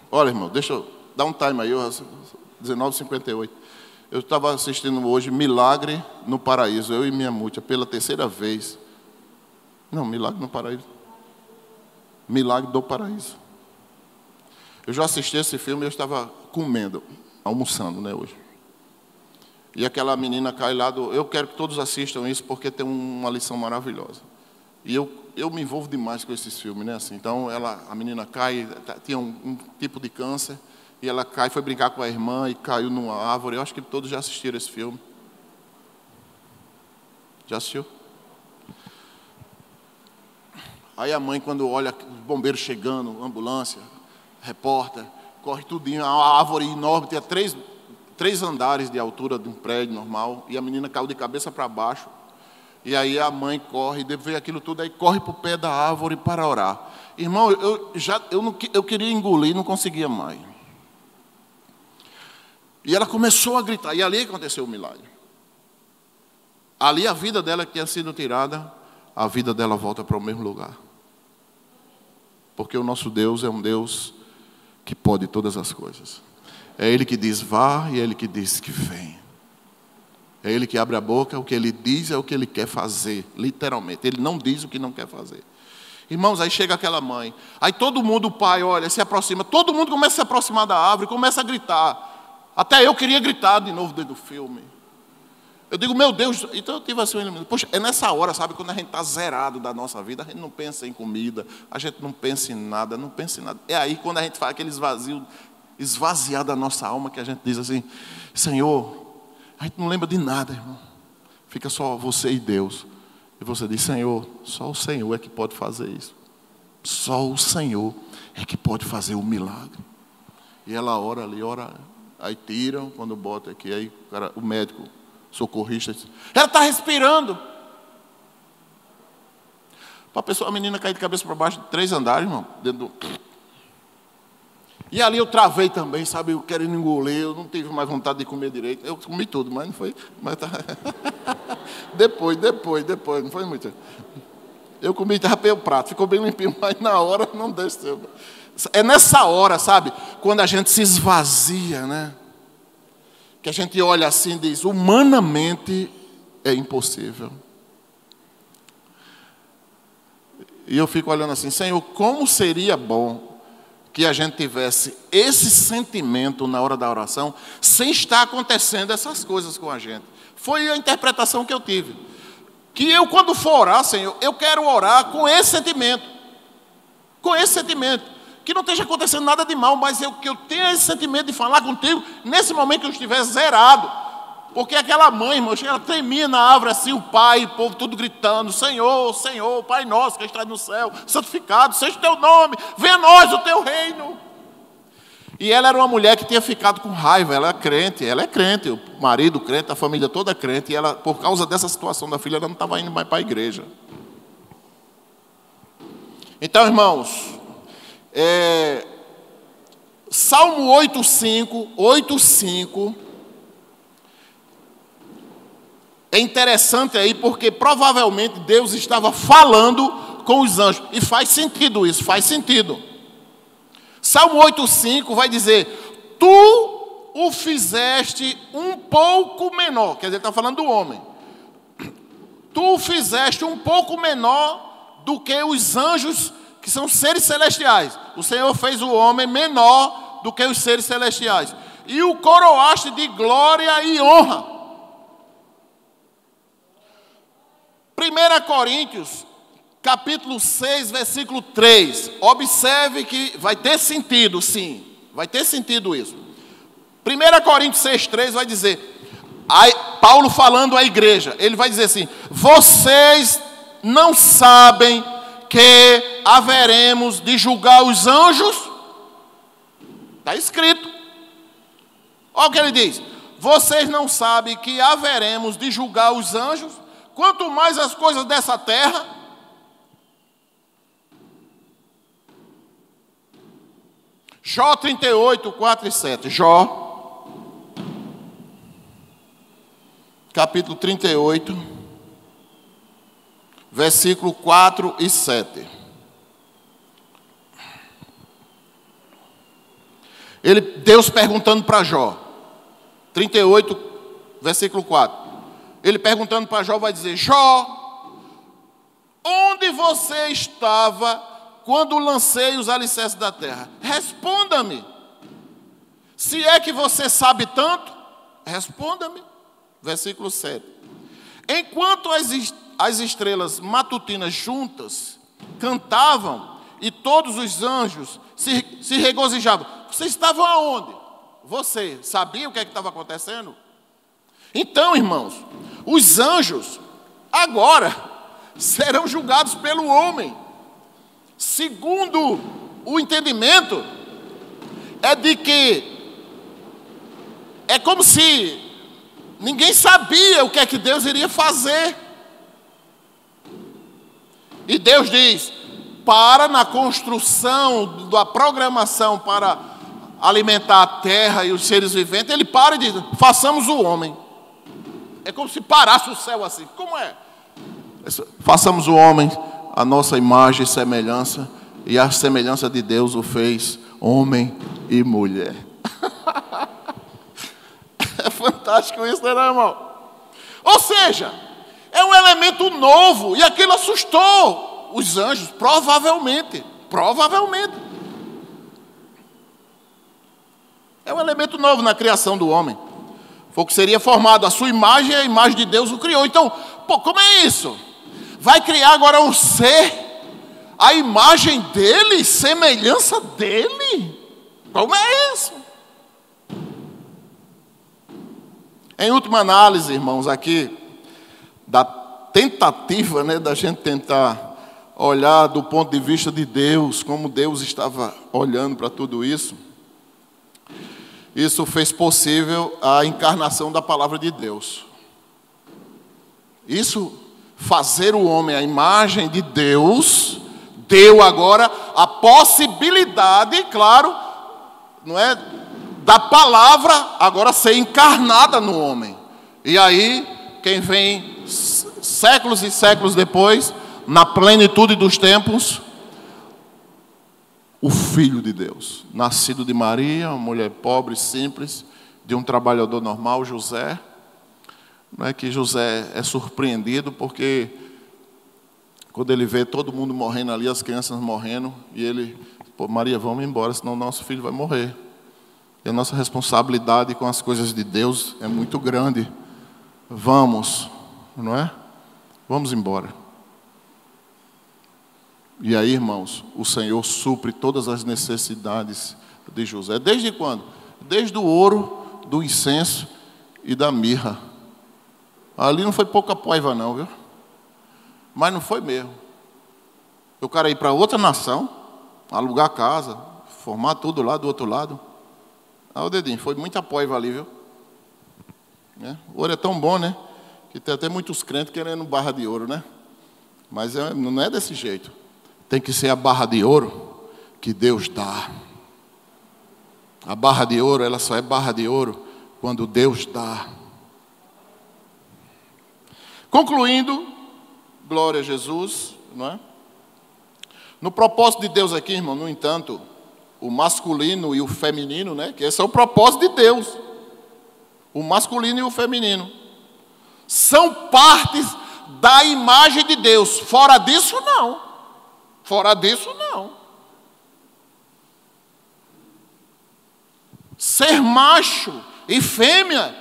[SPEAKER 1] Olha, irmão, deixa eu dar um time aí, 19h58. Eu estava assistindo hoje Milagre no Paraíso, eu e minha mulher, pela terceira vez. Não, Milagre no Paraíso. Milagre do Paraíso. Eu já assisti esse filme e eu estava comendo, almoçando, né, hoje. E aquela menina cai lá do... Eu quero que todos assistam isso porque tem uma lição maravilhosa. E eu me envolvo demais com esses filmes, né? Assim, então, a menina cai, tinha um tipo de câncer, e ela cai, foi brincar com a irmã e caiu numa árvore. Eu acho que todos já assistiram esse filme. Já assistiu? Aí a mãe, quando olha os bombeiros chegando, ambulância, repórter, corre tudinho, a árvore enorme, tinha três andares de altura de um prédio normal, e a menina caiu de cabeça para baixo. E aí a mãe corre, vê aquilo tudo, aí corre para o pé da árvore para orar. Irmão, eu queria engolir, não conseguia mais. E ela começou a gritar, e ali aconteceu o milagre. Ali a vida dela que tinha sido tirada, a vida dela volta para o mesmo lugar. Porque o nosso Deus é um Deus que pode todas as coisas. É Ele que diz vá e é Ele que diz que vem. É Ele que abre a boca, o que Ele diz é o que Ele quer fazer, literalmente. Ele não diz o que não quer fazer. Irmãos, aí chega aquela mãe. Aí todo mundo, o pai, olha, se aproxima. Todo mundo começa a se aproximar da árvore, começa a gritar. Até eu queria gritar de novo dentro do filme. Eu digo, meu Deus, então eu tive assim, poxa, é nessa hora, sabe, quando a gente está zerado da nossa vida, a gente não pensa em comida, a gente não pensa em nada, não pensa em nada. É aí quando a gente faz aquele esvaziar da nossa alma, que a gente diz assim, Senhor, a gente não lembra de nada, irmão. Fica só você e Deus. E você diz, Senhor, só o Senhor é que pode fazer isso. Só o Senhor é que pode fazer o milagre. E ela ora ali, ora, aí tiram, quando bota aqui, aí o médico, socorrista, ela está respirando. Para a menina cair de cabeça para baixo de 3 andares, irmão, dentro do... E ali eu travei também, sabe, eu querendo engolir, eu não tive mais vontade de comer direito. Eu comi tudo, mas não foi. Mas tá... depois, não foi muito. Eu comi, rapei o prato, ficou bem limpinho, mas na hora não desceu. É nessa hora, sabe, quando a gente se esvazia, né? Que a gente olha assim e diz, humanamente é impossível. E eu fico olhando assim, Senhor, como seria bom que a gente tivesse esse sentimento na hora da oração, sem estar acontecendo essas coisas com a gente. Foi a interpretação que eu tive. Que eu, quando for orar, Senhor, eu quero orar com esse sentimento. Com esse sentimento. Que não esteja acontecendo nada de mal, mas que eu tenha esse sentimento de falar contigo nesse momento que eu estiver zerado. Porque aquela mãe, irmão, ela tremia na árvore assim, o pai, o povo tudo gritando, Senhor, Senhor, Pai nosso que estás no céu, santificado seja o teu nome, venha a nós o teu reino. E ela era uma mulher que tinha ficado com raiva, ela é crente, o marido crente, a família toda crente, e ela, por causa dessa situação da filha, ela não estava indo mais para a igreja. Então, irmãos, Salmo 8:5, é interessante aí, porque provavelmente Deus estava falando com os anjos. E faz sentido isso, faz sentido. Salmo 8,5 vai dizer: tu o fizeste um pouco menor. Quer dizer, ele está falando do homem. Tu o fizeste um pouco menor do que os anjos, que são seres celestiais. O Senhor fez o homem menor do que os seres celestiais. E o coroaste de glória e honra. 1 Coríntios, capítulo 6, versículo 3. Observe que vai ter sentido, sim. Vai ter sentido isso. 1 Coríntios 6, 3 vai dizer... Paulo falando à igreja, ele vai dizer assim: vocês não sabem que haveremos de julgar os anjos? Está escrito. Olha o que ele diz: vocês não sabem que haveremos de julgar os anjos, quanto mais as coisas dessa terra. Jó 38, 4 e 7. Jó capítulo 38, versículo 4 e 7. Deus perguntando para Jó, 38, versículo 4. Ele perguntando para Jó vai dizer: Jó, onde você estava quando lancei os alicerces da terra? Responda-me. Se é que você sabe tanto, responda-me. Versículo 7. Enquanto as estrelas matutinas juntas cantavam e todos os anjos se regozijavam, vocês estavam aonde? Você sabia o que estava acontecendo? Então, irmãos, os anjos agora serão julgados pelo homem. Segundo o entendimento, é de que é como se ninguém sabia o que é que Deus iria fazer. E Deus diz: para na construção da programação para alimentar a terra e os seres viventes, ele para e diz: façamos o homem. É como se parasse o céu assim. Como é? Façamos o homem a nossa imagem e semelhança, e a semelhança de Deus o fez homem e mulher. É fantástico isso, né, irmão? Ou seja, é um elemento novo, e aquilo assustou os anjos, provavelmente. É um elemento novo na criação do homem. Foi o que seria formado, a sua imagem e a imagem de Deus o criou. Então, como é isso? Vai criar agora um ser, a imagem dele, semelhança dele? Como é isso? Em última análise, irmãos, aqui, da tentativa, da gente tentar olhar do ponto de vista de Deus, como Deus estava olhando para tudo isso, isso fez possível a encarnação da palavra de Deus. Isso, fazer o homem a imagem de Deus, deu agora a possibilidade, claro, não é, da palavra agora ser encarnada no homem. E aí, quem vem séculos e séculos depois, na plenitude dos tempos, o Filho de Deus, nascido de Maria, uma mulher pobre, simples, de um trabalhador normal, José. Não é que José é surpreendido, porque quando ele vê todo mundo morrendo ali, as crianças morrendo, e ele: pô, Maria, vamos embora, senão nosso filho vai morrer. E a nossa responsabilidade com as coisas de Deus é muito grande. Vamos, não é? Vamos embora. E aí, irmãos, o Senhor supre todas as necessidades de José. Desde quando? Desde o ouro, do incenso e da mirra. Ali não foi pouca poiva não, viu? Mas não foi mesmo. O cara ir para outra nação, alugar casa, formar tudo lá do outro lado. Ah, o dedinho, foi muita poiva ali, viu? O ouro é tão bom, né? Que tem até muitos crentes querendo barra de ouro, né? Mas não é desse jeito. Tem que ser a barra de ouro que Deus dá. A barra de ouro, ela só é barra de ouro quando Deus dá. Concluindo, glória a Jesus, não é? No propósito de Deus aqui, irmão, no entanto, o masculino e o feminino, né? Que esse é o propósito de Deus. O masculino e o feminino são partes da imagem de Deus. Fora disso, não. Fora disso, não. Ser macho e fêmea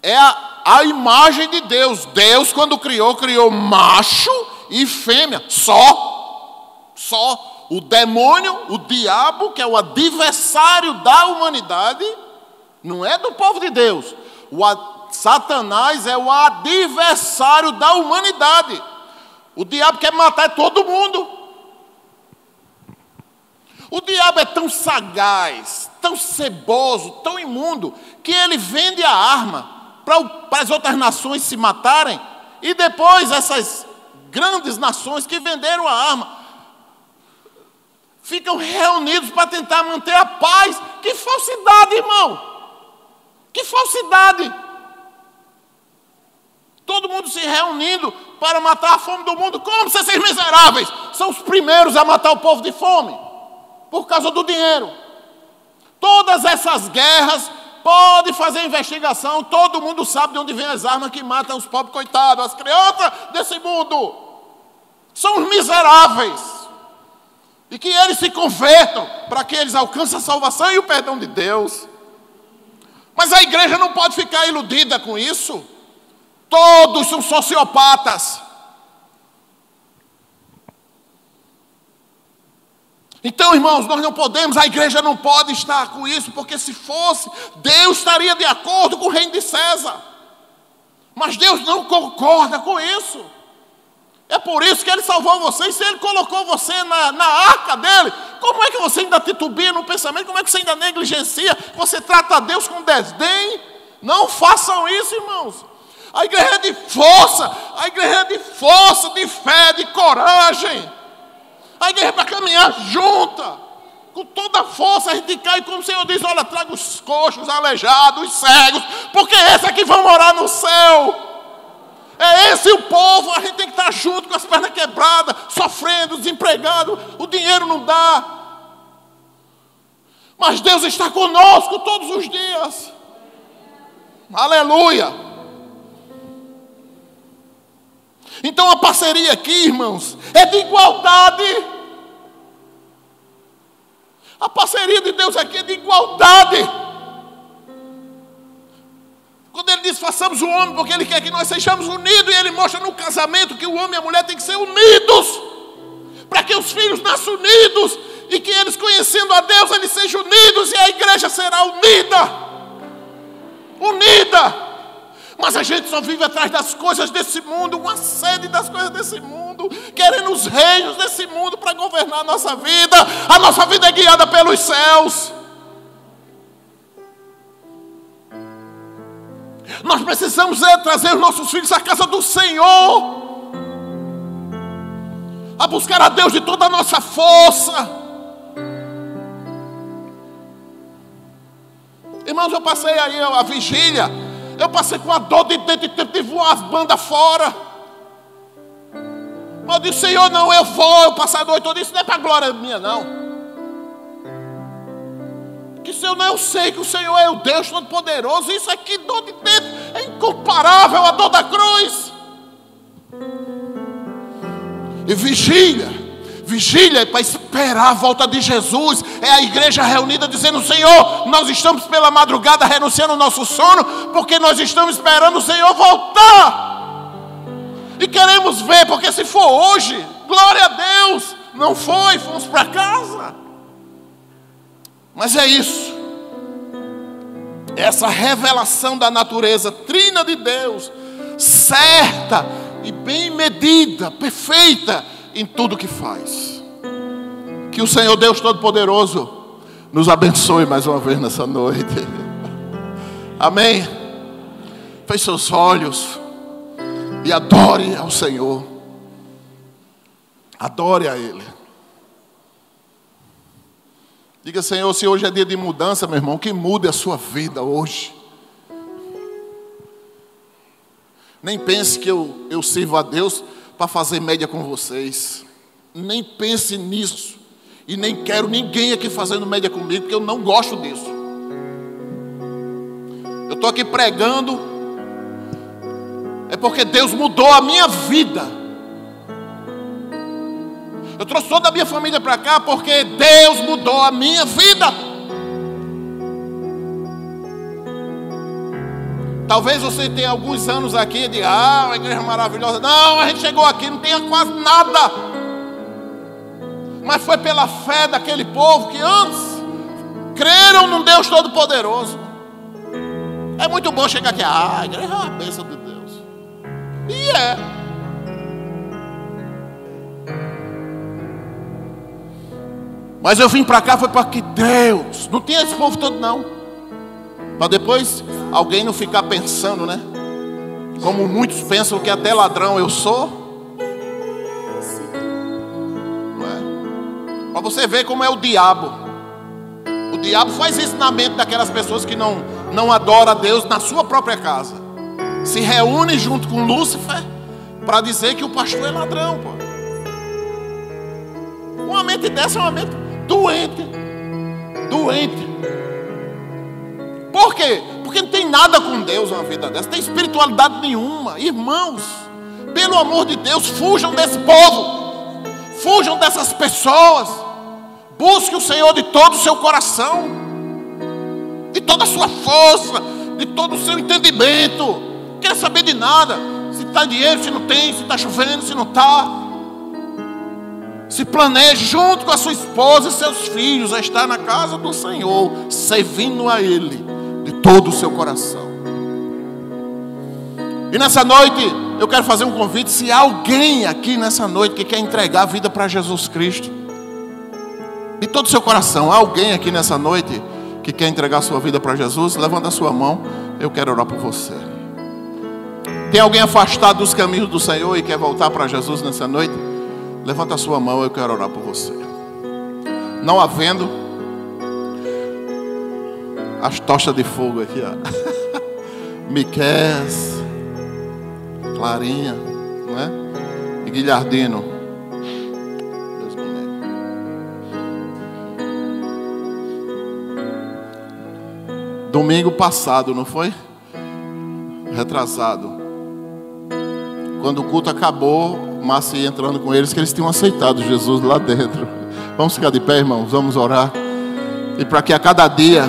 [SPEAKER 1] é a imagem de Deus. Deus, quando criou, criou macho e fêmea. Só. O demônio, o diabo, que é o adversário da humanidade, não é do povo de Deus. Satanás é o adversário da humanidade. O diabo quer matar todo mundo. O diabo é tão sagaz, tão ceboso, tão imundo, que ele vende a arma para as outras nações se matarem, e depois essas grandes nações que venderam a arma ficam reunidos para tentar manter a paz. Que falsidade, irmão! Que falsidade! Todo mundo se reunindo para matar a fome do mundo. Como se esses miseráveis são os primeiros a matar o povo de fome? Por causa do dinheiro. Todas essas guerras, pode fazer investigação, todo mundo sabe de onde vem as armas que matam os pobres coitados, as crianças desse mundo. São os miseráveis. E que eles se convertam para que eles alcancem a salvação e o perdão de Deus. Mas a igreja não pode ficar iludida com isso. Todos são sociopatas. Então, irmãos, nós não podemos, a igreja não pode estar com isso, porque se fosse, Deus estaria de acordo com o reino de César. Mas Deus não concorda com isso. É por isso que Ele salvou você. E se Ele colocou você na arca dEle, como é que você ainda titubia no pensamento? Como é que você ainda negligencia? Você trata Deus com desdém? Não façam isso, irmãos. A igreja é de força. A igreja é de força, de fé, de coragem. A igreja é para caminhar junta. Com toda a força a gente cai, como o Senhor diz: olha, traga os coxos, aleijados, os cegos, porque esses aqui vão morar no céu. É esse o povo. A gente tem que estar junto, com as pernas quebradas, sofrendo, desempregado, o dinheiro não dá. Mas Deus está conosco todos os dias. Aleluia. Então a parceria aqui, irmãos, é de igualdade. A parceria de Deus aqui é de igualdade. Quando Ele diz: façamos o homem, porque Ele quer que nós sejamos unidos, e Ele mostra no casamento que o homem e a mulher têm que ser unidos, para que os filhos nasçam unidos, e que eles, conhecendo a Deus, eles sejam unidos, e a igreja será unida. Unida. Mas a gente só vive atrás das coisas desse mundo, uma sede das coisas desse mundo, querendo os reinos desse mundo para governar a nossa vida. A nossa vida é guiada pelos céus. Nós precisamos trazer os nossos filhos à casa do Senhor, a buscar a Deus de toda a nossa força. Irmãos, eu passei aí a vigília, eu passei com a dor de dentro de voar as bandas fora. Mas eu disse: Senhor, não, eu vou passar a noite toda. Isso não é para a glória minha, não. Que Senhor, não, eu sei que o Senhor é o Deus Todo-Poderoso. Isso aqui, dor de dentro, é incomparável à dor da cruz. E vigília é para esperar a volta de Jesus. É a igreja reunida dizendo: Senhor, nós estamos pela madrugada renunciando ao nosso sono, porque nós estamos esperando o Senhor voltar. E queremos ver, porque se for hoje, glória a Deus. Não foi, fomos para casa. Mas é isso. Essa revelação da natureza trina de Deus, certa e bem medida, perfeita em tudo que faz. Que o Senhor Deus Todo-Poderoso nos abençoe mais uma vez nessa noite. Amém. Feche seus olhos e adore ao Senhor. Adore a Ele. Diga: Senhor, se hoje é dia de mudança, meu irmão, que mude a sua vida hoje. Nem pense que eu sirvo a Deus para fazer média com vocês. nem pense nisso. E nem quero ninguém aqui fazendo média comigo, porque eu não gosto disso. Eu estou aqui pregando, é porque Deus mudou a minha vida. Eu trouxe toda a minha família para cá, porque Deus mudou a minha vida. Talvez você tenha alguns anos aqui e diga, uma igreja maravilhosa. Não, a gente chegou aqui, não tinha quase nada. Mas foi pela fé daquele povo que antes creram num Deus Todo-Poderoso. É muito bom chegar aqui, a igreja é uma bênção de Deus. E é. Mas eu vim para cá foi para que Deus, não tinha esse povo todo não. Para depois alguém não ficar pensando, né? Como muitos pensam que até ladrão eu sou. Para você ver como é o diabo. O diabo faz isso na mente daquelas pessoas que não adoram a Deus na sua própria casa. Se reúne junto com Lúcifer para dizer que o pastor é ladrão, pô. Uma mente dessa é uma mente doente. Doente. Por quê? Porque não tem nada com Deus uma vida dessa. Não tem espiritualidade nenhuma. Irmãos, pelo amor de Deus, fujam desse povo. Fujam dessas pessoas. Busque o Senhor de todo o seu coração, de toda a sua força, de todo o seu entendimento. Não quer saber de nada. Se está dinheiro, se não tem, se está chovendo, se não está. Se planeje junto com a sua esposa e seus filhos a estar na casa do Senhor, servindo a Ele de todo o seu coração. E nessa noite eu quero fazer um convite. Se há alguém aqui nessa noite que quer entregar a vida para Jesus Cristo de todo o seu coração, há alguém aqui nessa noite que quer entregar a sua vida para Jesus, levanta a sua mão, eu quero orar por você. Tem alguém afastado dos caminhos do Senhor e quer voltar para Jesus nessa noite? Levanta a sua mão, eu quero orar por você. Não havendo, as tochas de fogo aqui, ó. Miqués, Clarinha, não é? E Guilhardino. Deus comigo. Domingo passado, não foi? Retrasado. Quando o culto acabou, Márcia ia entrando com eles, que eles tinham aceitado Jesus lá dentro. Vamos ficar de pé, irmãos, vamos orar. E para que a cada dia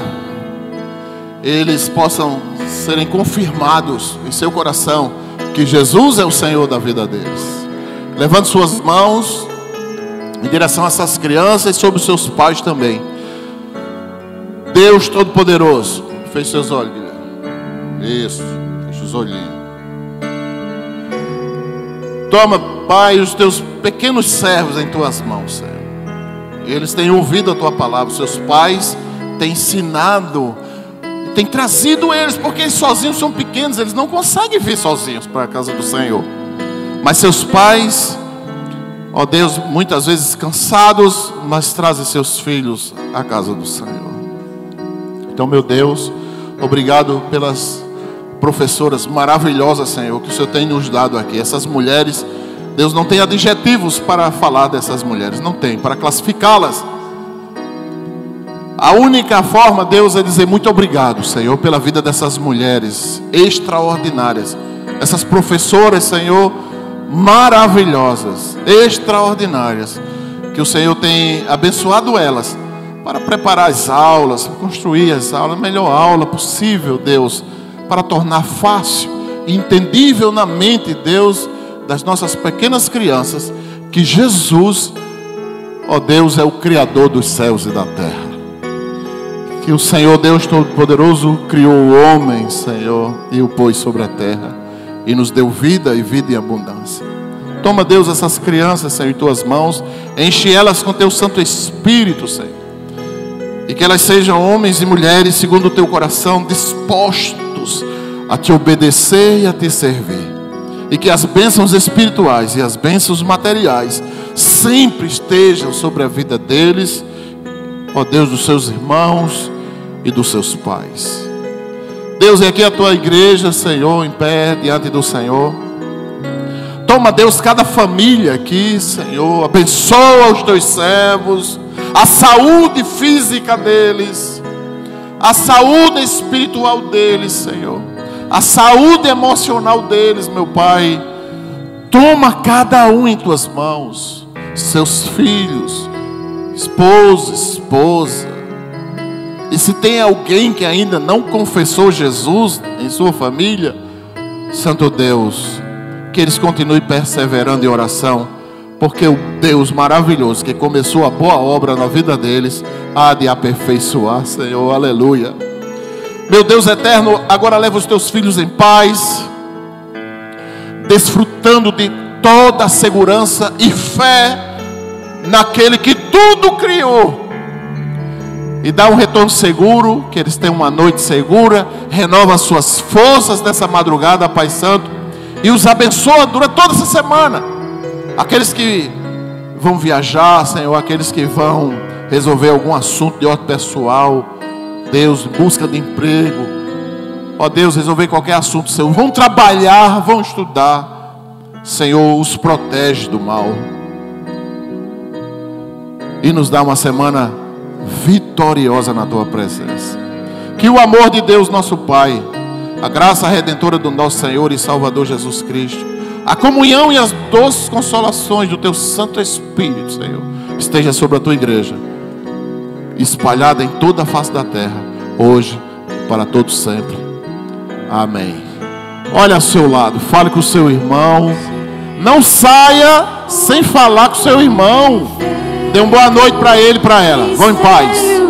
[SPEAKER 1] eles possam serem confirmados em seu coração que Jesus é o Senhor da vida deles. Levante suas mãos em direção a essas crianças e sobre os seus pais também. Deus Todo-Poderoso, feche seus olhos, Guilherme. Isso, feche os olhinhos. Toma, Pai, os teus pequenos servos em tuas mãos, Senhor. Eles têm ouvido a tua palavra. Seus pais têm ensinado, têm trazido eles, porque eles sozinhos são pequenos, eles não conseguem vir sozinhos para a casa do Senhor. Mas seus pais, ó Deus, muitas vezes cansados, mas trazem seus filhos à casa do Senhor. Então, meu Deus, obrigado pelas professoras maravilhosas, Senhor, que o Senhor tem nos dado aqui. Essas mulheres, Deus não tem adjetivos para falar dessas mulheres, não tem, para classificá-las. A única forma, Deus, é dizer muito obrigado, Senhor, pela vida dessas mulheres extraordinárias. Essas professoras, Senhor, maravilhosas, extraordinárias, que o Senhor tem abençoado elas para preparar as aulas, construir as aulas, a melhor aula possível, Deus, para tornar fácil e entendível na mente, Deus, das nossas pequenas crianças, que Jesus, ó Deus, é o Criador dos céus e da terra. Que o Senhor Deus Todo-Poderoso criou o homem, Senhor, e o pôs sobre a terra, e nos deu vida e vida em abundância. Toma, Deus, essas crianças, Senhor, em tuas mãos, enche elas com teu Santo Espírito, Senhor, e que elas sejam homens e mulheres segundo o teu coração, dispostos a te obedecer e a te servir. E que as bênçãos espirituais e as bênçãos materiais sempre estejam sobre a vida deles, ó Deus, dos seus irmãos e dos seus pais. Deus, é aqui a tua igreja, Senhor, em pé diante do Senhor. Toma, Deus, cada família aqui, Senhor. Abençoa os teus servos, a saúde física deles, a saúde espiritual deles, Senhor, a saúde emocional deles, meu Pai. Toma cada um em tuas mãos, seus filhos, esposa. E se tem alguém que ainda não confessou Jesus em sua família, Santo Deus, que eles continuem perseverando em oração, porque o Deus maravilhoso que começou a boa obra na vida deles há de aperfeiçoar, Senhor, aleluia. Meu Deus eterno, agora leva os teus filhos em paz, desfrutando de toda a segurança e fé naquele que tudo criou, e dá um retorno seguro, que eles tenham uma noite segura, renova as suas forças nessa madrugada, Pai Santo, e os abençoa durante toda essa semana. Aqueles que vão viajar, Senhor, aqueles que vão resolver algum assunto de ordem pessoal, Deus, busca de emprego, ó Deus, resolver qualquer assunto, Senhor, vão trabalhar, vão estudar, Senhor, os protege do mal e nos dá uma semana vitoriosa na tua presença. Que o amor de Deus nosso Pai, a graça redentora do nosso Senhor e Salvador Jesus Cristo, a comunhão e as doces consolações do teu Santo Espírito, Senhor, esteja sobre a tua igreja, espalhada em toda a face da terra, hoje, para todos sempre. Amém. Olha ao seu lado, fale com o seu irmão. Não saia sem falar com o seu irmão. Dê uma boa noite para ele e para ela. Vão em paz.